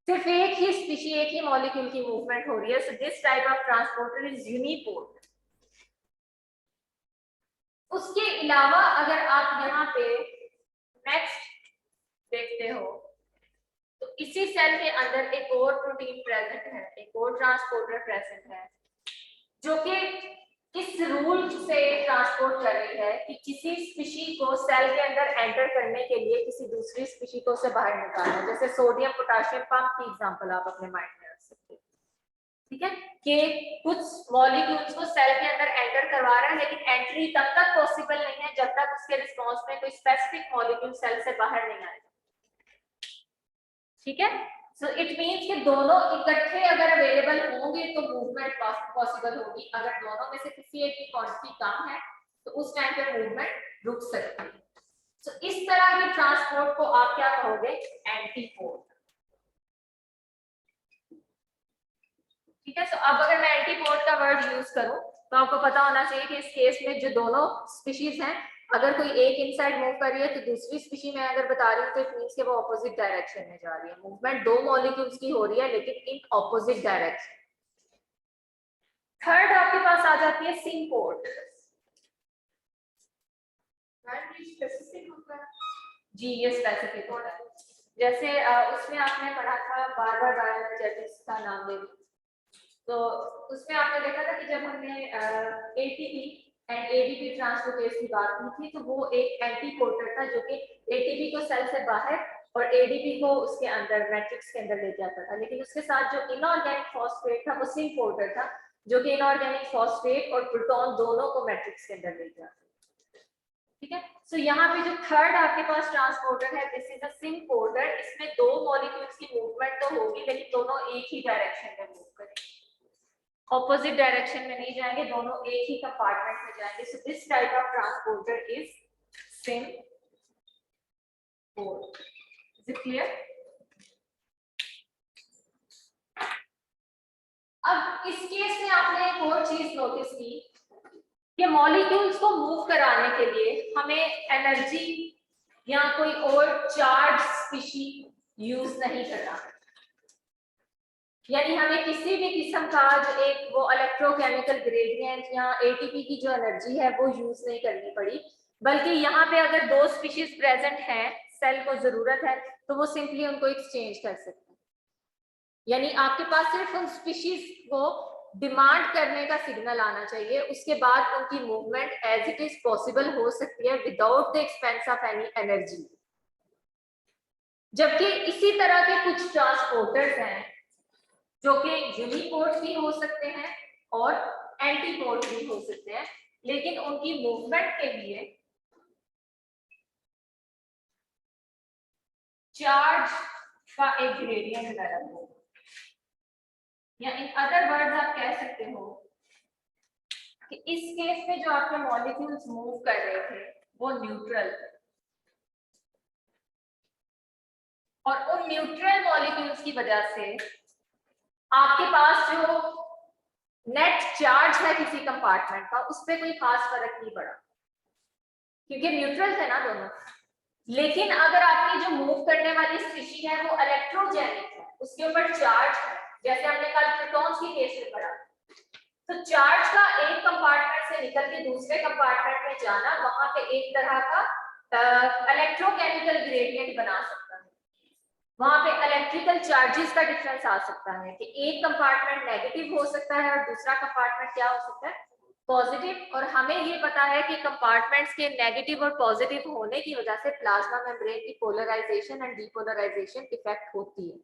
सिर्फ एक ही स्पीशी एक ही मॉलिक्यूल की मूवमेंट हो रही है। सो this type of transporter is uniport. उसके अलावा अगर आप यहाँ पे नेक्स्ट देखते हो तो इसी सेल के अंदर एक और प्रोटीन प्रेजेंट है, एक और ट्रांसपोर्टर प्रेजेंट है जो कि इस रूल से ट्रांसपोर्ट कर रही है कि किसी स्पीशी को सेल के अंदर एंटर करने के लिए किसी दूसरी स्पीशी को उसे बाहर निकालना, जैसे सोडियम पोटेशियम पंप की एग्जांपल आप अपने माइंड में रख सकते हैं। ठीक है, कि कुछ मॉलिक्यूल्स को सेल के अंदर एंटर करवा रहा है, लेकिन एंट्री तब तक पॉसिबल नहीं है जब तक उसके रिस्पॉन्स में कोई स्पेसिफिक मॉलिक्यूल सेल से बाहर नहीं आएगा। ठीक है, सो इट मींस कि दोनों इकट्ठे अगर अवेलेबल होंगे तो मूवमेंट पॉसिबल होगी। अगर दोनों में से किसी एक की क्वांटिटी कम है तो उस टाइम पे मूवमेंट रुक सकती है। सो इस तरह के ट्रांसपोर्ट को आप क्या कहोगे? एंटीपोर्ट। ठीक है, सो अब अगर मैं एंटीपोर्ट का वर्ड यूज करूं तो आपको पता होना चाहिए कि इस केस में जो दोनों स्पीशीज हैं, अगर कोई एक इनसाइड मूव कर रही है तो दूसरी स्पीशी में अगर बता रही हूँ तो इट मींस कि वो ऑपोजिट डायरेक्शन में जा रही है। मूवमेंट दो मॉलिक्यूल्स की हो रही है लेकिन इन ऑपोजिट डायरेक्शन। थर्ड आपके पास आ जाती है सिंपोर्ट। स्पेसिफिक होता है। जी, ये स्पेसिफिक होता है। जैसे उसमें आपने पढ़ा था बारबर बायोएनर्जेटिक्स का नाम ले, तो उसमें आपने देखा था कि जब हमने एटीपी एंड एडीपी ट्रांसलोकेज की बात की थी तो वो एक एंटीपोर्टर था जो कि एटीपी को सेल से बाहर और एडीपी को उसके अंदर मैट्रिक्स के अंदर ले जाता था। लेकिन उसके साथ जो इनऑर्गेनिक फॉस्फेट था वो सिंपोर्टर था जो कि इनऑर्गेनिक फॉस्फेट और प्रोटॉन दोनों को मैट्रिक्स के अंदर ले जाता। ठीक है, सो यहाँ पे जो थर्ड आपके पास ट्रांसपोर्टर है, दिस इज अ सिंपोर्टर। इसमें दो मॉलिक्यूल्स की मूवमेंट तो होगी लेकिन दोनों एक ही डायरेक्शन में मूव करेंगे, ऑपोजिट डायरेक्शन में नहीं जाएंगे, दोनों एक ही कंपार्टमेंट में जाएंगे। So this type of transporter is symport. Is it clear? अब इस केस में आपने एक और चीज नोटिस की कि मॉलिक्यूल्स को मूव कराने के लिए हमें एनर्जी या कोई और चार्ज स्पीशी यूज नहीं करना, यानी हमें किसी भी किस्म का जो एक वो इलेक्ट्रोकेमिकल ग्रेडियंट या एटीपी की जो एनर्जी है वो यूज नहीं करनी पड़ी, बल्कि यहाँ पे अगर दो स्पीशीज प्रेजेंट हैं, सेल को जरूरत है तो वो सिंपली उनको एक्सचेंज कर सकते हैं। यानी आपके पास सिर्फ उन स्पीशीज को डिमांड करने का सिग्नल आना चाहिए, उसके बाद उनकी movement as it is possible हो सकती है without the expense of any energy. जबकि इसी तरह के कुछ ट्रांसपोर्टर्स हैं जो कि यूनिपोर्ट भी हो सकते हैं और एंटीपोर्ट भी हो सकते हैं, लेकिन उनकी मूवमेंट के लिए चार्ज का एक ग्रेडियंट अलग होगा, या इन अदर वर्ड्स आप कह सकते हो कि इस केस में जो आपके मॉलिक्यूल्स मूव कर रहे थे वो न्यूट्रल थे, और उन न्यूट्रल मॉलिक्यूल्स की वजह से आपके पास जो नेट चार्ज है किसी कंपार्टमेंट का उस पर कोई खास फर्क नहीं पड़ा क्योंकि न्यूट्रल थे ना दोनों। लेकिन अगर आपकी जो मूव करने वाली स्पीशी है वो इलेक्ट्रोजेनिक है, उसके ऊपर चार्ज है, जैसे हमने कल प्रोटॉन्स की केस में पढ़ा, तो चार्ज का एक कंपार्टमेंट से निकल के दूसरे कंपार्टमेंट में जाना वहां पे एक तरह का इलेक्ट्रोकेमिकल ग्रेडियंट बना सकता है, वहां पे इलेक्ट्रिकल चार्जेस का डिफरेंस आ सकता है कि एक कंपार्टमेंट नेगेटिव हो सकता है और दूसरा कंपार्टमेंट क्या हो सकता है? पॉजिटिव। और हमें ये पता है कि कंपार्टमेंट्स के नेगेटिव और पॉजिटिव होने की वजह से प्लाज्मा मेम्ब्रेन की पोलराइजेशन एंड डीपोलराइजेशन इफेक्ट होती है।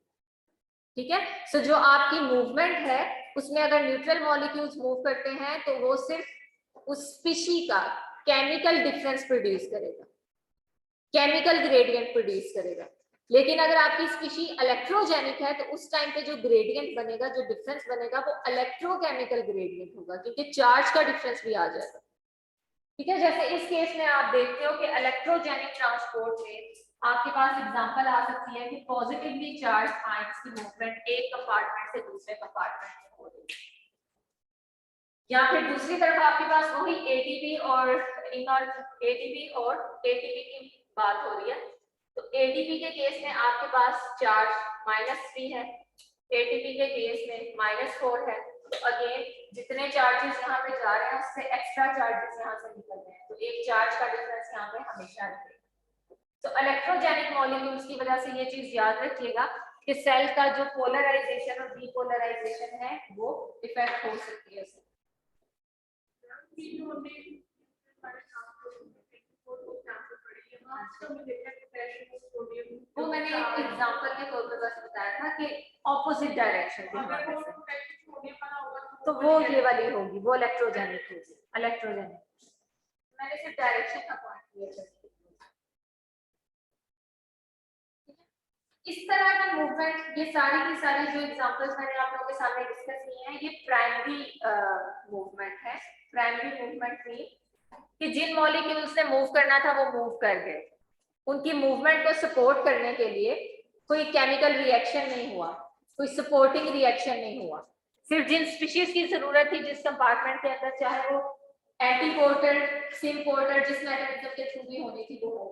ठीक है, सो जो आपकी मूवमेंट है उसमें अगर न्यूट्रल मॉलिक्यूल्स मूव करते हैं तो वो सिर्फ उस स्पीशी का केमिकल डिफरेंस प्रोड्यूस करेगा, केमिकल ग्रेडियंट प्रोड्यूस करेगा। लेकिन अगर आपकी स्पीशी इलेक्ट्रोजेनिक है तो उस टाइम पे जो ग्रेडियंट बनेगा, जो डिफरेंस बनेगा वो इलेक्ट्रोकेमिकल ग्रेडियंट होगा क्योंकि चार्ज का डिफरेंस भी आ जाएगा। ठीक है, जैसे इस केस में आप देखते हो कि इलेक्ट्रोजेनिक ट्रांसपोर्ट में आपके पास एग्जांपल आ सकती है कि पॉजिटिवली चार्ज आयंस की मूवमेंट एक कंपार्टमेंट से दूसरे कंपार्टमेंट में हो रही है, या फिर दूसरी तरफ आपके पास वही एटीपी और एटीपी की बात हो रही है, तो एटीपी के केस में आपके पास चार्ज -3 है, एटीपी के केस में -4 है। तो अगेन जितने चार्जेस यहाँ पे जा रहे हैं उससे एक्स्ट्रा चार्जेस यहाँ से निकल रहे हैं, तो एक चार्ज का डिफरेंस यहाँ पे हमेशा रहेगा। तो इलेक्ट्रोजेनिक मॉलिक्यूल्स की वजह से ये चीज याद रखिएगा कि सेल का जो पोलराइजेशन और डीपोलराइजेशन है वो इफेक्ट हो सकती है। कि जो हमने हमारे काम को एग्जांपल पढ़ी है वहां से हमने देखा है पोटेशियम और सोडियम वो मैंने एक एग्जांपल के तौर पे बस बताया था कि ऑपोजिट डायरेक्शन के अगर हवाले वो से, पोटेशियम सोडियम वाला होगा तो वो ये वाली होगी, वो इलेक्ट्रोजेनिक होगी, इलेक्ट्रोजेनिक। मैंने सिर्फ डायरेक्शन का पॉइंट क्लियर कर दिया। इस तरह की मूवमेंट, ये सारी की सारी जो एग्जांपल्स मैंने आप लोगों के सामने डिस्कस किए हैं, ये प्राइमरी मूवमेंट है। प्राइमरी मूवमेंट मीन कि जिन मॉलिक्यूल्स ने मूव करना था वो मूव कर गए, उनकी मूवमेंट को सपोर्ट करने के लिए कोई केमिकल रिएक्शन नहीं हुआ, कोई सपोर्टिंग रिएक्शन नहीं हुआ। सिर्फ जिन स्पीशीज की जरूरत थी जिस कंपार्टमेंट के अंदर, चाहे वो एंटी पोर्टर, सिम पोर्टर, जिस मैकेनिज्म के थ्रू भी होनी थी वो हो।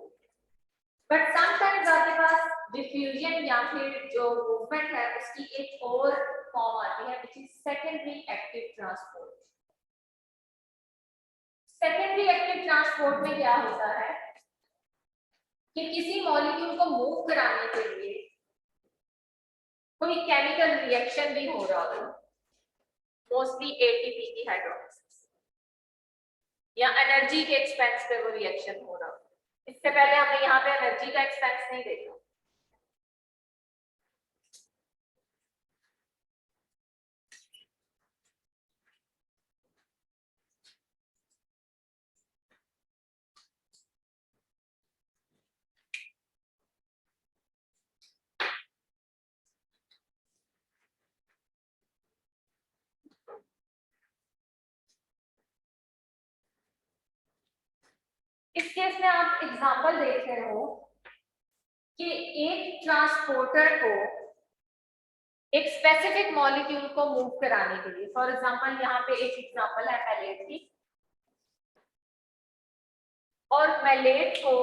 बट समटाइम्स आपके पास डिफ्यूजन या फिर जो मूवमेंट है उसकी एक और फॉर्म आती है which is secondary active transport. Secondary active transport में क्या होता है कि किसी मॉलिक्यूल को मूव कराने के लिए कोई केमिकल रिएक्शन भी हो रहा हो, मोस्टली एटीपी की हाइड्रोलाइसिस, या एनर्जी के एक्सपेंस पे वो रिएक्शन हो रहा हो। इससे पहले हमने यहाँ पे एनर्जी का एक्सपेंस नहीं देखा। इस केस में आप एग्जांपल देख रहे हो कि एक ट्रांसपोर्टर को एक स्पेसिफिक मॉलिक्यूल को मूव कराने के लिए, फॉर एग्जांपल यहाँ पे एक एग्जांपल है मैलेट की, और मैलेट को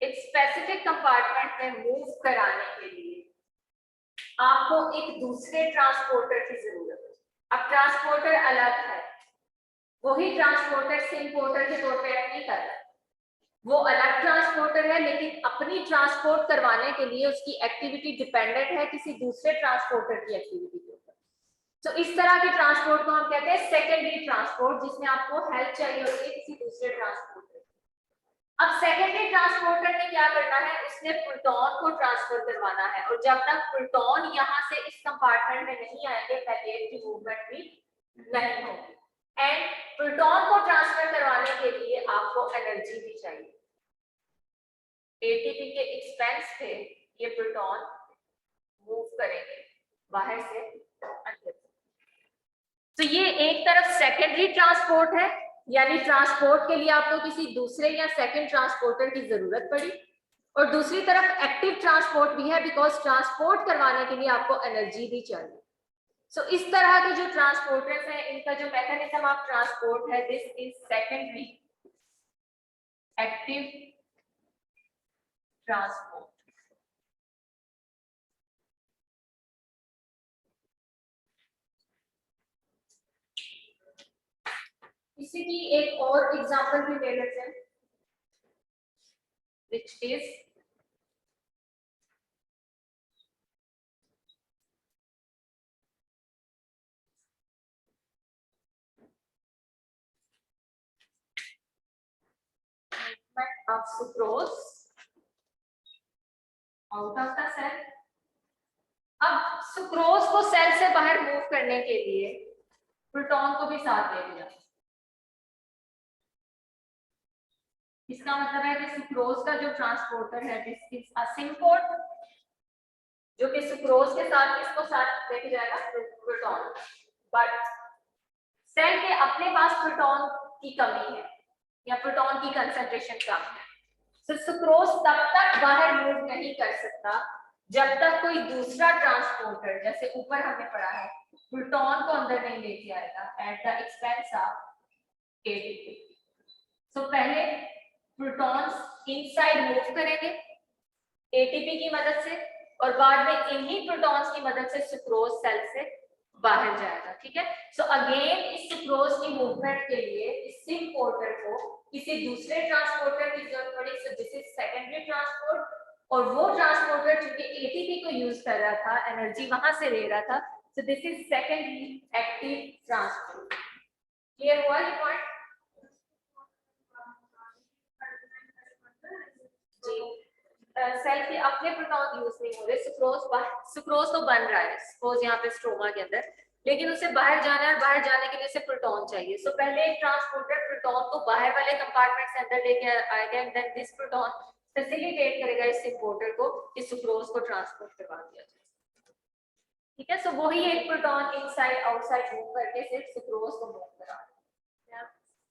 एक स्पेसिफिक कंपार्टमेंट में मूव कराने के लिए आपको एक दूसरे ट्रांसपोर्टर की जरूरत है। अब ट्रांसपोर्टर अलग है, वही ट्रांसपोर्टर सिम पोर्टर के तौर पे एक्ट नहीं कर रहा, वो अलग ट्रांसपोर्टर है, लेकिन अपनी ट्रांसपोर्ट करवाने के लिए उसकी एक्टिविटी डिपेंडेंट है किसी दूसरे ट्रांसपोर्टर की एक्टिविटी के ऊपर। तो इस तरह के ट्रांसपोर्ट को हम कहते हैं सेकेंडरी ट्रांसपोर्ट, जिसमें आपको हेल्प चाहिए होती है किसी दूसरे ट्रांसपोर्टर। अब सेकेंडरी ट्रांसपोर्टर ने क्या करना है, उसने प्रोटॉन को ट्रांसफर करवाना है, और जब तक प्रोटॉन यहाँ से इस कंपार्टमेंट में नहीं आएंगे मैलेट की मूवमेंट भी नहीं होगी। एंड प्रोटॉन को ट्रांसफर करवाने के लिए आपको एनर्जी भी चाहिए। एटीपी के एक्सपेंस पे ये प्रोटॉन मूव करेंगे बाहर से अंदर। तो ये एक तरफ सेकेंडरी ट्रांसपोर्ट है, यानी ट्रांसपोर्ट के लिए आपको किसी दूसरे या सेकंड ट्रांसपोर्टर की जरूरत पड़ी, और दूसरी तरफ एक्टिव ट्रांसपोर्ट भी है, बिकॉज ट्रांसपोर्ट करवाने के लिए आपको एनर्जी भी चाहिए। सो इस तरह के जो ट्रांसपोर्टर्स हैं, इनका जो मैकेनिज्म ऑफ ट्रांसपोर्ट है, this is secondary active transport. इसी की एक और एग्जांपल भी ले लेते हैं, which is movement of sucrose out of the cell। अब सुक्रोज को सेल से बाहर मूव करने के लिए प्रोटॉन को भी साथ लेके जाना। इसका मतलब है कि सुक्रोज का जो ट्रांसपोर्टर है, दिस इज अ सिम्पोर्ट, जो कि सुक्रोज के साथ इसको साथ लेके जाएगा प्रोटॉन। बट सेल के अपने पास प्रोटॉन की कमी है या प्रोटॉन की कंसंट्रेशन कम है, तो सुक्रोज तब तक बाहर मूव नहीं कर सकता जब तक कोई दूसरा ट्रांसपोर्टर, जैसे ऊपर हमने पढ़ा है, प्रोटॉन को अंदर नहीं लेके आएगा at the expense of ATP. So पहले प्रोटॉन्स इनसाइड मूव करेंगे एटीपी की मदद से, और बाद में इन्हीं प्रोटॉन्स की मदद से सुक्रोज सेल से बाहर जाएगा। ठीक है, सो अगेन इस सुक्रोज की मूवमेंट के लिए इस सिम पोर्टर को किसी दूसरे ट्रांसपोर्टर की जरूरत पड़ी। So this is secondary transport, और वो ट्रांसपोर्टर चूंकि एटीपी को यूज कर रहा था, एनर्जी वहां से ले रहा था, so this is secondary active transport. Clear हुआ ये पॉइंट? जी सेल के अपने प्रोटॉन यूज नहीं हो रहे, सुक्रोज तो बन रहा है सपोज यहाँ पे स्ट्रोमा के अंदर, लेकिन उसे बाहर जाना है और बाहर जाने के लिए उसे प्रोटॉन चाहिए। सो पहले एक ट्रांसपोर्टर प्रोटॉन को बाहर वाले कंपार्टमेंट से अंदर लेके आएगा and then this proton facilitate करेगा इस इंपोर्टर को कि सुक्रोज को ट्रांसपोर्ट करवा दिया जाए। ठीक है, सो वही एक प्रोटॉन इनसाइड आउटसाइड मूव करके सिर्फ सुक्रोज को मूव करा रहा है।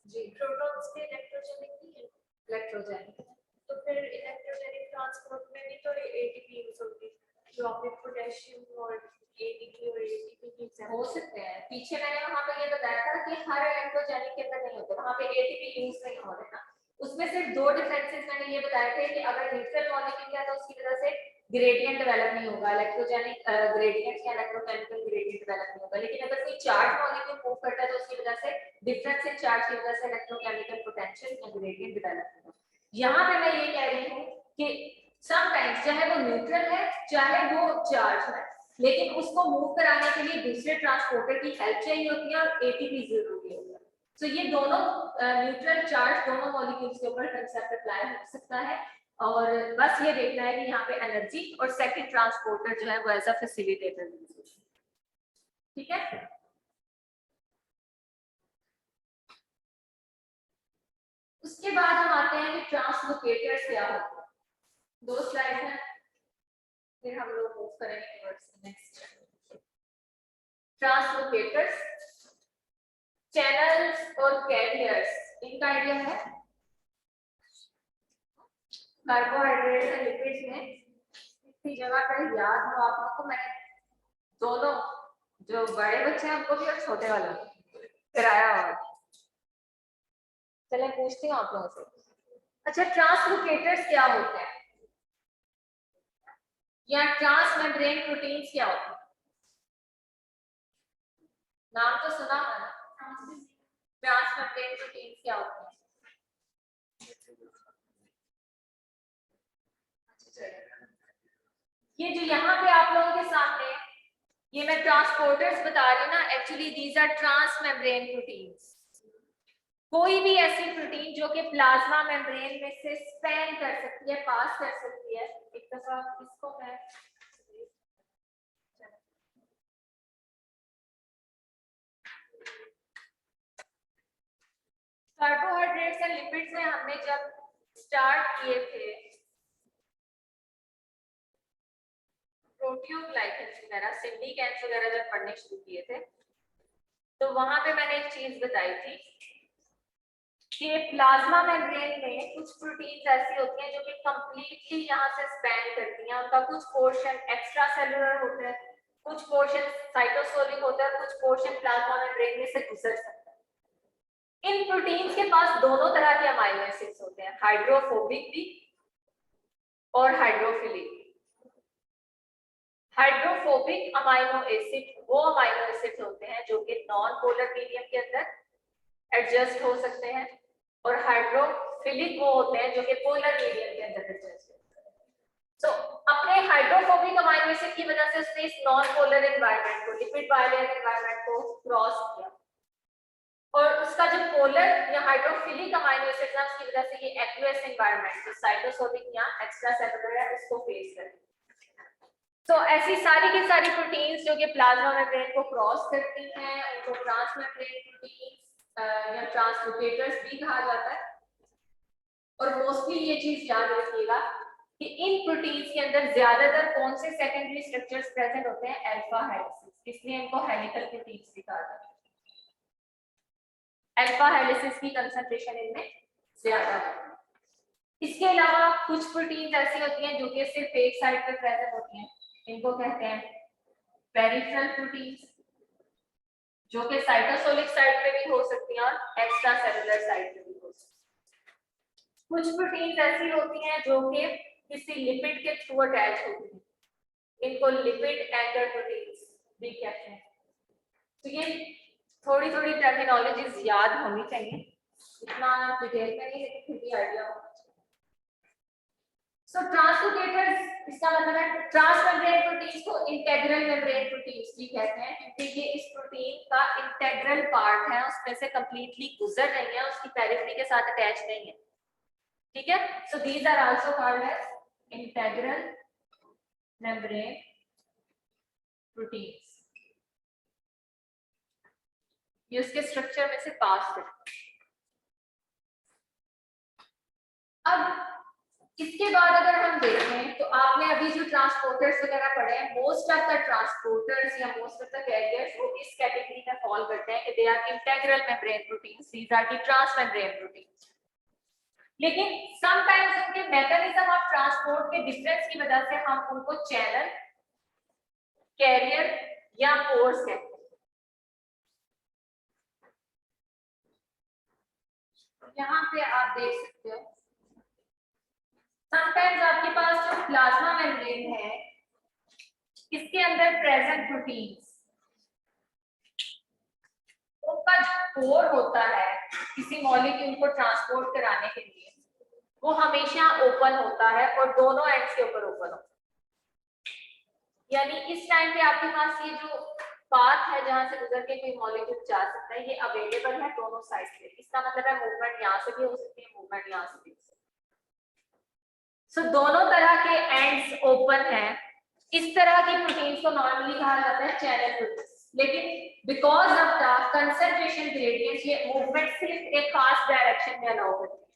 जी प्रोटॉन्स के इलेक्ट्रोजेनिक नहीं है, इलेक्ट्रोजेनिक। तो फिर इलेक्ट्रोजेनिक ट्रांसपोर्ट में भी तो एटीपी यूज होगी, जो आपने पोटेशियम और एटीपी और एटीपी की एग्जांपल हो सकते हैं। पीछे मैंने वहां पे ये बताया था कि हर इलेक्ट्रोजेनिक के अंदर नहीं होता, वहां पे एटीपी यूज नहीं हो रहा था। उसमें सिर्फ दो डिफरेंसेस मैंने ये बताए थे कि अगर न्यूट्रल मॉलिक्यूल है तो उसकी वजह से ग्रेडियंट डेवलप नहीं होगा, इलेक्ट्रोजेनिक ग्रेडियंट या इलेक्ट्रोकेमिकल ग्रेडियंट डेवलप नहीं होगा। लेकिन अगर कोई चार्ज मॉलिक्यूल मूव करता है तो उसकी वजह से डिफरेंस इन चार्ज की वजह से इलेक्ट्रोकेमिकल पोटेंशियल या ग्रेडियंट डेवलप होगा। यहाँ पे मैं ये कह रही हूँ कि समटाइम्स चाहे वो न्यूट्रल है चाहे वो चार्ज है, लेकिन उसको मूव कराने के लिए दूसरे ट्रांसपोर्टर की हेल्प चाहिए होती है और एटीपी जरूरी होता है। तो ये दोनों न्यूट्रल चार्ज दोनों मॉलिक्यूल्स के ऊपर कंसेप्ट अप्लाई हो सकता है, और बस ये देखना है कि यहाँ पे एनर्जी और सेकंड ट्रांसपोर्टर जो है वो एज अ फैसिलिटेटर। ठीक है, उसके बाद हम आते हैं कि ट्रांसलोकेटर्स क्या होते हैं। दो स्लाइड हैं, फिर हम लोग मूव करेंगे टुवर्ड्स नेक्स्ट। ट्रांसलोकेटर्स, चैनल्स और कैरियर्स, इनका आइडिया है? कार्बोहाइड्रेट्स और लिपिड्स में इतनी जगह पर याद हो आप लोगों को, मैंने दोनों जो बड़े बच्चे हैं उनको भी और छोटे वालों को कराया हुआ। चले पूछती हूँ आप लोगों से। अच्छा, ट्रांसलोकेटर्स क्या होते हैं या ट्रांसमेम्ब्रेन प्रोटीन्स क्या होते हैं? नाम तो सुना है ना, ट्रांसमेम्ब्रेन प्रोटीन्स क्या होते हैं? ये जो यहाँ पे आप लोगों के सामने ये मैं ट्रांसपोर्टर्स बता रही हूँ ना, actually these are transmembrane proteins. कोई भी ऐसी प्रोटीन जो कि प्लाज्मा मेम्ब्रेन में से स्पैन कर सकती है, पास कर सकती है। एक दफा इसको मैं कार्बोहाइड्रेट्स एंड लिपिड्स में हमने जब स्टार्ट किए थे प्रोटियोग्लाइकेंस वगैरह, सिंडिकेट्स वगैरह जब पढ़ने शुरू किए थे, तो वहां पे मैंने एक चीज बताई थी कि प्लाज्मा मेम्ब्रेन में कुछ प्रोटीन्स ऐसी होती हैं जो कि कंप्लीटली यहाँ से स्पैन करती हैं। उनका कुछ पोर्शन एक्स्ट्रा सेलुलर होता है, कुछ पोर्शन साइटोसोलिक होता है, कुछ पोर्शन प्लाज्मा मेम्ब्रेन में से गुजर सकता है। इन प्रोटीन्स के पास दोनों तरह के अमाइनो एसिड्स होते हैं, हाइड्रोफोबिक भी और हाइड्रोफिलिक। हाइड्रोफोबिक अमाइनो एसिड वो अमाइनो एसिड होते हैं जो कि नॉन पोलर मीडियम के अंदर एडजस्ट हो सकते हैं, और हाइड्रोफिलिक वो होते हैं जो कि पोलर मीडियम के अंदर एडजस्ट होते हैं। तो अपने हाइड्रोफोबिक अमाइनो एसिड की वजह से उसने इस नॉन पोलर एनवायरनमेंट को, लिपिड बाइलेयर एनवायरनमेंट को क्रॉस किया, और उसका जो पोलर या हाइड्रोफिलिक अमाइनो एसिड है उसकी वजह से ये एक्वियस एनवायरनमेंट जो साइटोसोलिक या एक्स्ट्रा सेलुलर है उसको फेस करती है। तो ऐसी सारी की सारी प्रोटीन्स जो कि प्लाज्मा मेम्ब्रेन को क्रॉस करती हैं उनको ट्रांसमेम्ब्रेन प्रोटीन्स या ट्रांसलोकेटर्स भी कहा जाता है। और मोस्टली ये चीज याद रखिएगा कि इन प्रोटीन्स के अंदर ज्यादातर कौन से सेकेंडरी स्ट्रक्चर्स प्रेजेंट होते हैं? अल्फा हेलिसेस, इसलिए इनको हेलिकल प्रोटीन्स भी कहा जाता है। अल्फा हेलिसेस की कंसंट्रेशन इनमें ज्यादा है। इसके अलावा कुछ प्रोटीन्स ऐसी होती हैं जो कि सिर्फ एक साइड पे प्रेजेंट होती हैं, इनको कहते हैं पेरिफेरल प्रोटीन्स, जो कि साइटोसोलिक साइड पे भी हो सकती हैं और एक्स्ट्रा सेलुलर साइड पे भी हो सकती हैं। कुछ प्रोटीन्स ऐसी होती हैं जो कि किसी लिपिड के थ्रू अटैच होती हैं, इनको लिपिड एंकर प्रोटीन्स भी कहते हैं। तो ये थोड़ी थोड़ी टर्मिनोलॉजीज याद होनी चाहिए, इतना डिटेल में नहीं लेकिन फिर भी आइडिया होना चाहिए। सो ट्रांसलोकेटर्स इसका मतलब है ट्रांसमेम्ब्रेन प्रोटीन्स को इंटीग्रल मेम्ब्रेन प्रोटीन्स भी कहते हैं, क्योंकि ये इस प्रोटीन का इंटीग्रल पार्ट है, उसमें से कंप्लीटली गुजर नहीं है, उसकी पेरिफेरी के साथ अटैच नहीं है। ठीक है, so these are also called as integral membrane proteins. ये उसके स्ट्रक्चर में से पास करते हैं। अब इसके बाद अगर हम देखें तो आपने अभी जो ट्रांसपोर्टर्स वगैरह पढ़े हैं, मोस्ट ऑफ द ट्रांसपोर्टर्स या मोस्ट ऑफ द कैरियर्स वो इस कैटेगरी में फॉल करते हैं कि they are integral membrane proteins, these are the transmembrane proteins. लेकिन समटाइम्स उनके मैकेनिज्म ऑफ ट्रांसपोर्ट के डिफरेंस की वजह से हम उनको चैनल, कैरियर या पोर्स कहते हैं। यहाँ पे आप देख सकते हो समटाइम्स आपके पास जो प्लाज्मा मेम्ब्रेन है इसके अंदर प्रेजेंट प्रोटीन्स, उनका जो पोर होता है किसी मॉलिक्यूल को ट्रांसपोर्ट कराने के लिए वो हमेशा ओपन होता है और दोनों एंड्स के ऊपर ओपन होता है। यानी इस टाइम पे आपके पास ये जो पाथ है जहां से गुजर के कोई मॉलिक्यूल जा सकता है ये अवेलेबल है दोनों साइड से। इसका मतलब है मूवमेंट यहाँ से भी हो सकती है, मूवमेंट यहाँ से भी। सो दोनों तरह के एंड्स ओपन हैं। इस तरह की प्रोटीन्स को नॉर्मली कहा जाता है चैनल प्रोटीन्स, लेकिन because of the concentration gradient ये मूवमेंट सिर्फ एक खास डायरेक्शन में अलाउ करते हैं।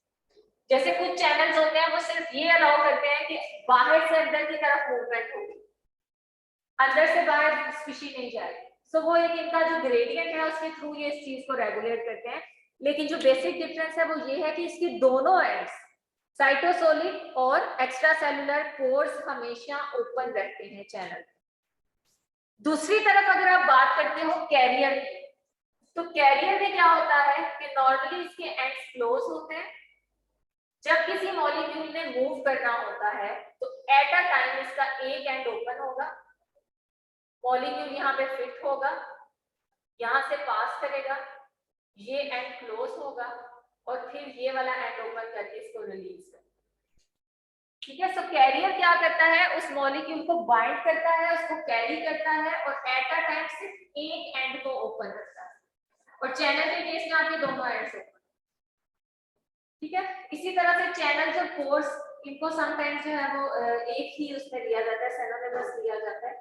जैसे कुछ चैनल्स होते हैं वो सिर्फ ये अलाउ करते हैं कि बाहर से अंदर की तरफ मूवमेंट होगी, अंदर से बाहर स्पीशी नहीं जाएगी। सो वो एक इनका जो ग्रेडियंट है उसके थ्रू ये इस चीज को रेगुलेट करते हैं। लेकिन जो बेसिक डिफरेंस है वो ये है कि इसके दोनों एंड्स साइटोसोलिक और एक्स्ट्रा सेलुलर पोर्स हमेशा ओपन रहते हैं चैनल। दूसरी तरफ अगर आप बात करते हो कैरियर की, तो कैरियर में क्या होता है कि नॉर्मली इसके एंड्स क्लोज होते हैं। जब किसी मॉलिक्यूल ने मूव करना होता है तो एट अ टाइम इसका एक एंड ओपन होगा, मॉलिक्यूल यहाँ पे फिट होगा, यहाँ से पास करेगा, ये एंड क्लोज होगा और फिर ये वाला एंड ओपन करके इसको रिलीज कर। ठीक है, सो कैरियर क्या करता है, उस मॉलिक्यूल को बाइंड करता है, उसको कैरी करता है और एट अ टाइम सिर्फ एक एंड को ओपन रखता है, और चैनल के केस में आपके दोनों एंड्स ओपन। ठीक है, इसी तरह से चैनल जो पोर्स, इनको समटाइम्स जो है वो एक ही उसमें लिया जाता है, सिनोनिमस लिया जाता है।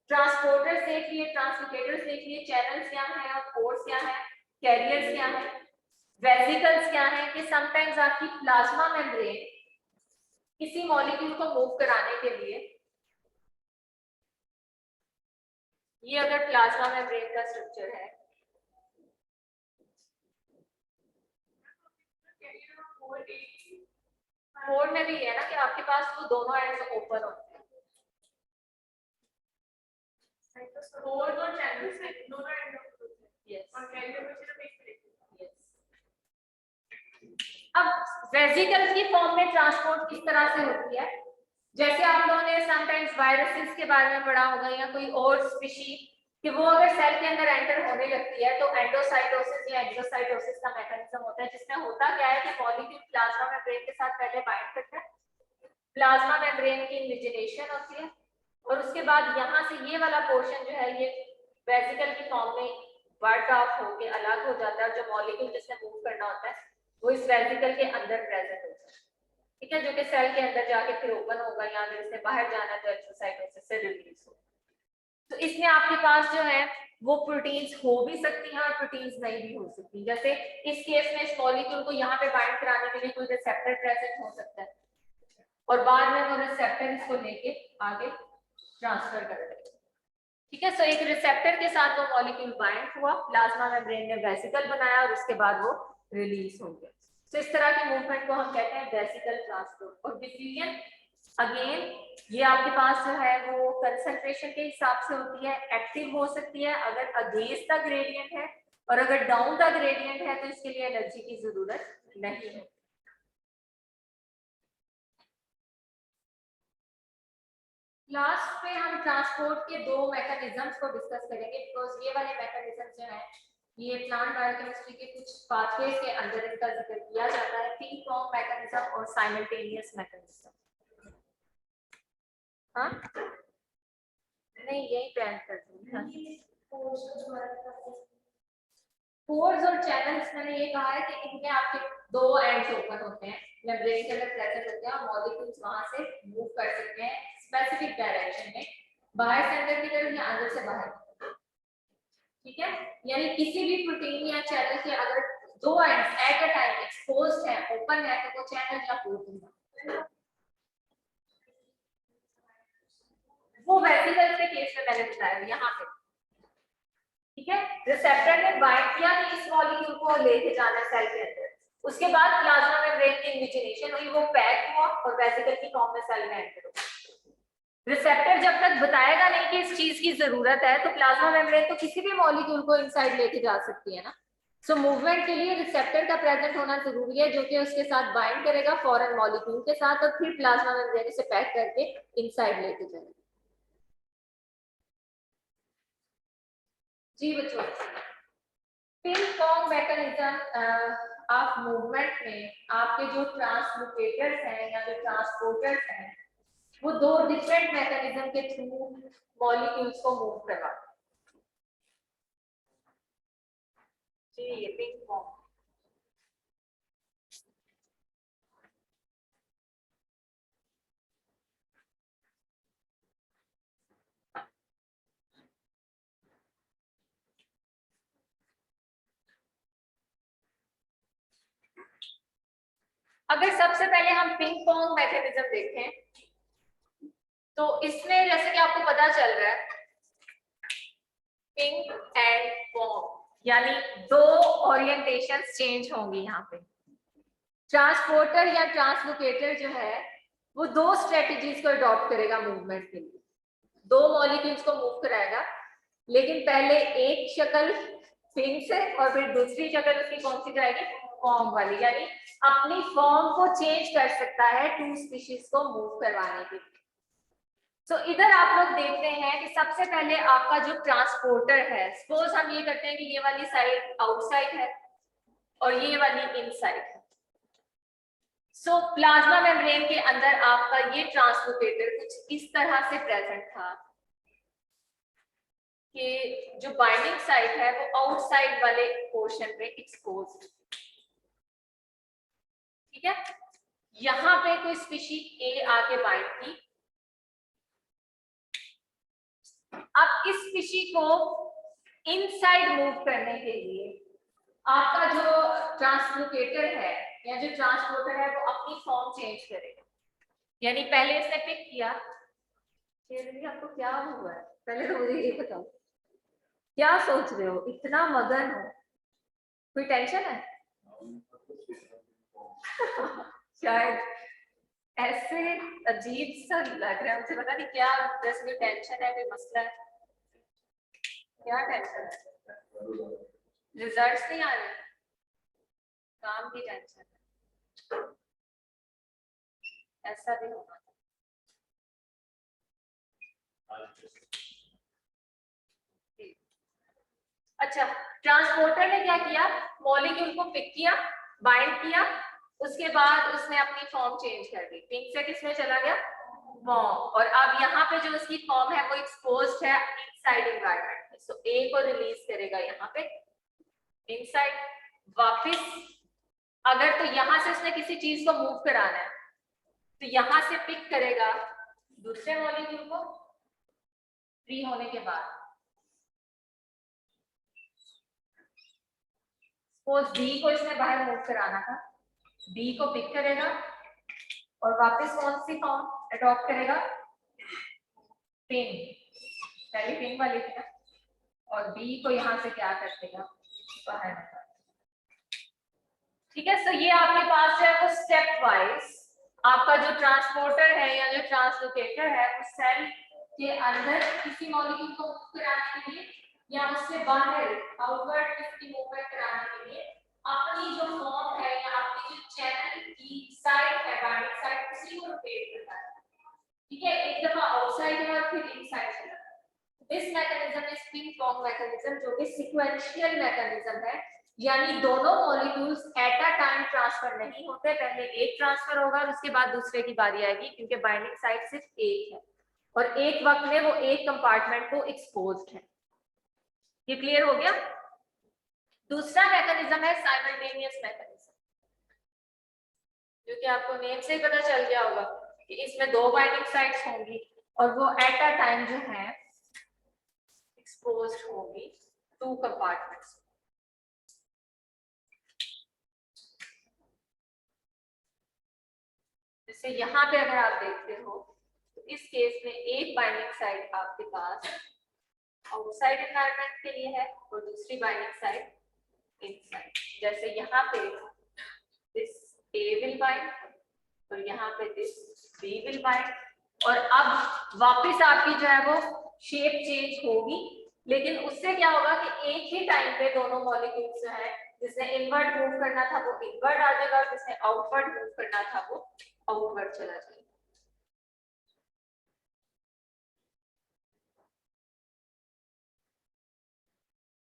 ट्रांसपोर्टर्स देख लिए, ट्रांसलोकेटर्स देख लिए, चैनल्स क्या है और पोर्स क्या है, कैरियर्स क्या है, वेसिकल्स क्या है, कि समटाइम्स आपकी प्लाज्मा मेम्ब्रेन किसी मॉलिक्यूल को मूव कराने के लिए, ये अगर प्लाज्मा मेम्ब्रेन का स्ट्रक्चर है, पोर में भी है ना कि आपके पास वो दोनों एंड्स ओपन होते हैं। पोर और चैनल से दोनों एंड ओपन होते हैं। यस, और कैरियर में सिर्फ एक तरीके। यस। अब वेसिकल्स की फॉर्म में ट्रांसपोर्ट किस तरह से होती है, जैसे आप लोगों ने समटाइम्स वायरसेस के बारे में पढ़ा होगा या कोई और स्पीशी, कि वो अगर सेल के अंदर एंटर होने लगती है तो एंडोसाइटोसिस या एक्सोसाइटोसिस का मैकेनिज्म होता है, जिसमें होता क्या है कि मॉलिक्यूल प्लाज्मा मेम्ब्रेन के साथ पहले बाइंड करता है, प्लाज्मा मेम्ब्रेन की निजिनेशन होती है और उसके बाद यहाँ से ये वाला पोर्शन जो है ये वेसिकल की फॉर्म में बर्ट ऑफ होके अलग हो जाता है, जो मॉलिक्यूल जिसने मूव करना होता है वो इस वेसिकल के अंदर प्रेजेंट होता है। ठीक है, जो कि सेल के अंदर जाके फिर ओपन होगा, या अगर इसने बाहर जाना है तो एक्सोसाइटोसिस से रिलीज होगा। तो इसमें आपके पास जो है वो प्रोटीन्स हो भी सकती हैं और प्रोटीन्स नहीं भी हो सकती। जैसे इस केस में इस मॉलिक्यूल को यहाँ पे बाइंड कराने के लिए कोई रिसेप्टर प्रेजेंट हो सकता है और बाद में वो रिसेप्टर इसको लेके आगे ट्रांसफर कर देगा। ठीक है, सो एक रिसेप्टर के साथ वो मॉलिक्यूल बाइंड हुआ, प्लाज्मा मेम्ब्रेन ने वेसिकल बनाया और उसके बाद वो रिलीज हो गया। तो इस तरह के मूवमेंट को हम कहते हैं वेसिकल ट्रांसपोर्ट। और डिफ्यूजन अगेन ये आपके पास जो है वो कंसंट्रेशन के हिसाब से होती है, एक्टिव हो सकती है अगर अगेंस्ट द ग्रेडियंट है, और अगर डाउन द ग्रेडियंट है तो इसके लिए एनर्जी की जरूरत नहीं है। लास्ट पे हम ट्रांसपोर्ट के दो मैकेनिज्म्स को डिस्कस करेंगे, बिकॉज ये वाले मैकेनिज्म जो है ये प्लांट बायोकेमिस्ट्री के कुछ पाथवेज के अंदर इनका जिक्र किया जाता है, पिंग पॉन्ग मैकेनिज्म और साइमल्टेनियस मैकेनिज्म। हाँ नहीं यही पे एंड कर दूंगी। पोर्स और चैनल्स मैंने ये कहा है कि इनमें आपके दो एंड्स ओपन होते हैं, मेम्ब्रेन के अंदर प्रेजेंट होते हैं और मॉलिक्यूल्स वहां से मूव कर सकते हैं स्पेसिफिक डायरेक्शन में, बाहर से अंदर की तरफ या अंदर से बाहर। ठीक है, यानी किसी भी प्रोटीन या चैनल के अगर दो ends at a time exposed है, ओपन है, तो वो चैनल या पोर्ट होगा। वो वेसिकल्स के केस में मैंने बताया यहाँ पे। ठीक है, रिसेप्टर ने बाइंड किया कि इस मॉलिक्यूल को लेके जाना सेल के अंदर, उसके बाद प्लाज्मा मेम्ब्रेन की इनिशिएशन हुई, वो पैक हुआ और वेसिकल की फॉर्म में सेल में एंटर हुआ। रिसेप्टर जब तक बताएगा नहीं कि इस चीज की जरूरत है, तो प्लाज्मा मेम्ब्रेन तो किसी भी मॉलिक्यूल को इनसाइड लेके जा सकती है ना। सो मूवमेंट के लिए रिसेप्टर का प्रेजेंट होना जरूरी है, जो कि उसके साथ बाइंड करेगा फॉरेन मॉलिक्यूल के साथ और फिर प्लाज्मा मेम्ब्रेन से पैक करके इनसाइड लेके जाएगा। जी बच्चों, ping pong mechanism of movement में आपके जो ट्रांसलोकेटर्स हैं या जो ट्रांसपोर्टर्स हैं, वो दो डिफरेंट मैकेनिज्म के थ्रू मॉलिक्यूल्स को मूव करवाते हैं। जी ये पिंग पोंग। अगर सबसे पहले हम पिंग पोंग मैकेनिज्म देखें, तो इसमें जैसे कि आपको पता चल रहा है पिंग एंड पोंग, यानी दो ओरिएंटेशन चेंज होंगी यहाँ पे। ट्रांसपोर्टर या ट्रांसलोकेटर जो है वो दो स्ट्रेटजीज को अडॉप्ट करेगा मूवमेंट के लिए, दो मॉलिक्यूल्स को मूव कराएगा, लेकिन पहले एक शक्ल पिंग से और फिर दूसरी शक्ल उसकी कौन सी जाएगी, फॉर्म वाली, यानी अपनी फॉर्म को चेंज कर सकता है टू स्पीशीज को मूव करवाने के लिए। तो इधर आप लोग देखते हैं कि सबसे पहले आपका जो ट्रांसपोर्टर है, सपोज हम ये करते हैं कि ये वाली साइड आउटसाइड है और ये वाली इनसाइड है। सो प्लाज्मा मेम्ब्रेन के अंदर आपका ये ट्रांसलोकेटर कुछ इस तरह से प्रेजेंट था कि जो बाइंडिंग साइट है वो आउटसाइड वाले पोर्शन में एक्सपोज्ड। ठीक है, यहां पे कोई स्पीशी ए आके बाइंड की, अब इस स्पीशी को इनसाइड मूव करने के लिए आपका जो ट्रांसलोकेटर है या जो ट्रांसपोर्टर है वो अपनी फॉर्म चेंज करेगा। यानी पहले इसने पिक किया, आपको क्या हुआ है, पहले तो मुझे ये बताओ क्या सोच रहे हो, इतना मगन हो, कोई टेंशन है? शायद ऐसे अजीब सा लग रहा है मुझे, पता नहीं क्या, जैसे कोई टेंशन है, कोई मसला है, क्या टेंशन है? रिजल्ट्स नहीं आ रहे, काम की टेंशन है, ऐसा भी होगा। अच्छा, ट्रांसपोर्टर ने क्या किया, मॉलिक्यूल को पिक किया, बाइंड किया, उसके बाद उसने अपनी फॉर्म चेंज कर दी, पिंक से किसमें चला गया, फॉर्म, और अब यहाँ पे जो उसकी फॉर्म है वो एक्सपोज्ड है इनसाइड एनवायरनमेंट में। सो ए को रिलीज करेगा यहाँ पे इनसाइड, वापस अगर तो यहाँ से उसने किसी चीज को मूव कराना है तो यहाँ से पिक करेगा दूसरे मॉलिक्यूल को फ्री होने के बाद, सपोज डी को इसने बाहर मूव कराना था, डी को पिक करेगा और वापस कौन सी फॉर्म अडॉप्ट करेगा, पिंग, पहले पिंग वाली थी ना, और बी को यहाँ से क्या कर देगा, बाहर निकाल। ठीक है, सो ये आपके पास है वो स्टेप वाइज आपका जो ट्रांसपोर्टर है या जो ट्रांसलोकेटर है वो सेल के अंदर किसी मॉलिक्यूल को मूव कराने के लिए या उससे बाहर आउटवर्ड किसी मूवमेंट कराने के लिए अपनी जो फॉर्म है या अपनी जो चैनल की साइड है, बाइंडिंग साइड, उसी को रोटेट करता है। ठीक है, एक दफा आउटसाइड है और फिर इनसाइड चला। This mechanism is ping pong mechanism, जो कि सीक्वेंशियल मैकेनिज्म है, यानी दोनों molecules at a time transfer नहीं होते, पहले एक ट्रांसफर होगा और उसके बाद दूसरे की बारी आएगी, क्योंकि बाइंडिंग साइड सिर्फ एक है और एक वक्त में वो एक कंपार्टमेंट को एक्सपोज्ड है। ये क्लियर हो गया। दूसरा मैकेनिज्म है साइमल्टेनियस मैकेनिज्म, जो कि आपको नेम से ही पता चल गया होगा कि इसमें दो बाइंडिंग साइट्स होंगी और वो एट अ टाइम जो है एक्सपोज्ड होगी टू कंपार्टमेंट्स। जैसे यहाँ पे अगर आप देखते हो तो इस केस में एक बाइंडिंग साइट आपके पास आउटसाइड एनवायरनमेंट के लिए है और दूसरी बाइंडिंग साइट इनसाइड। जैसे यहाँ पे दिस A विल बाइंड और यहाँ पे दिस B विल बाइंड, और अब वापस आपकी जो है वो शेप चेंज होगी, लेकिन उससे क्या होगा कि एक ही टाइम पे दोनों मॉलिक्यूल्स जो है, जिसने इनवर्ट मूव करना था वो इनवर्ट आ जाएगा, जिसने आउटवर्ड मूव करना था वो आउटवर्ड चला जाएगा।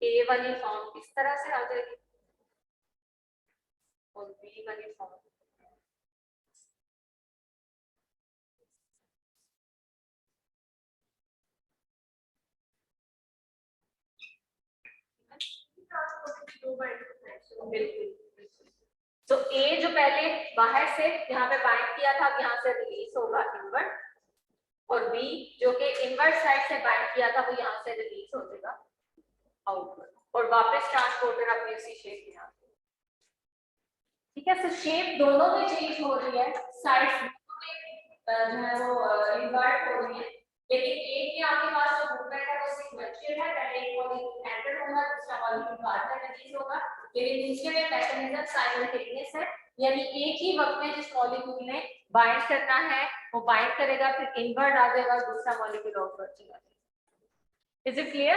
ए वाली फॉर्म इस तरह से आ जाएगी और बी वाली फॉर्म बिल्कुल। तो ए जो पहले बाहर से यहाँ पे बाइंड किया था, यहाँ से रिलीज होगा इनवर्ट, और बी जो कि इनवर्ट साइड से बाइंड किया था वो यहाँ से रिलीज हो जाएगा आउटवर्ड, और वापस ट्रांसपोर्टर अपनी उसी शेप में आ जाएगा। ठीक है, तो शेप दोनों में चेंज हो रही है, साइड्स जो है वो इनवर्ट हो रही है, लेकिन एक में आपके पास जो मूवमेंट है वो सीक्वेंशियल है, पहले एक मॉलिक्यूल एंटर होगा, दूसरा मॉलिक्यूल बाद में रिलीज होगा, लेकिन दूसरे में मैकेनिज्म साइमल्टेनियस है, यानी एक ही वक्त में जिस मॉलिक्यूल ने बाइंड करना है वो बाइंड करेगा, फिर इनवर्ट आ जाएगा, दूसरा मॉलिक्यूल आउटवर्ड चला जाएगा। Is it clear?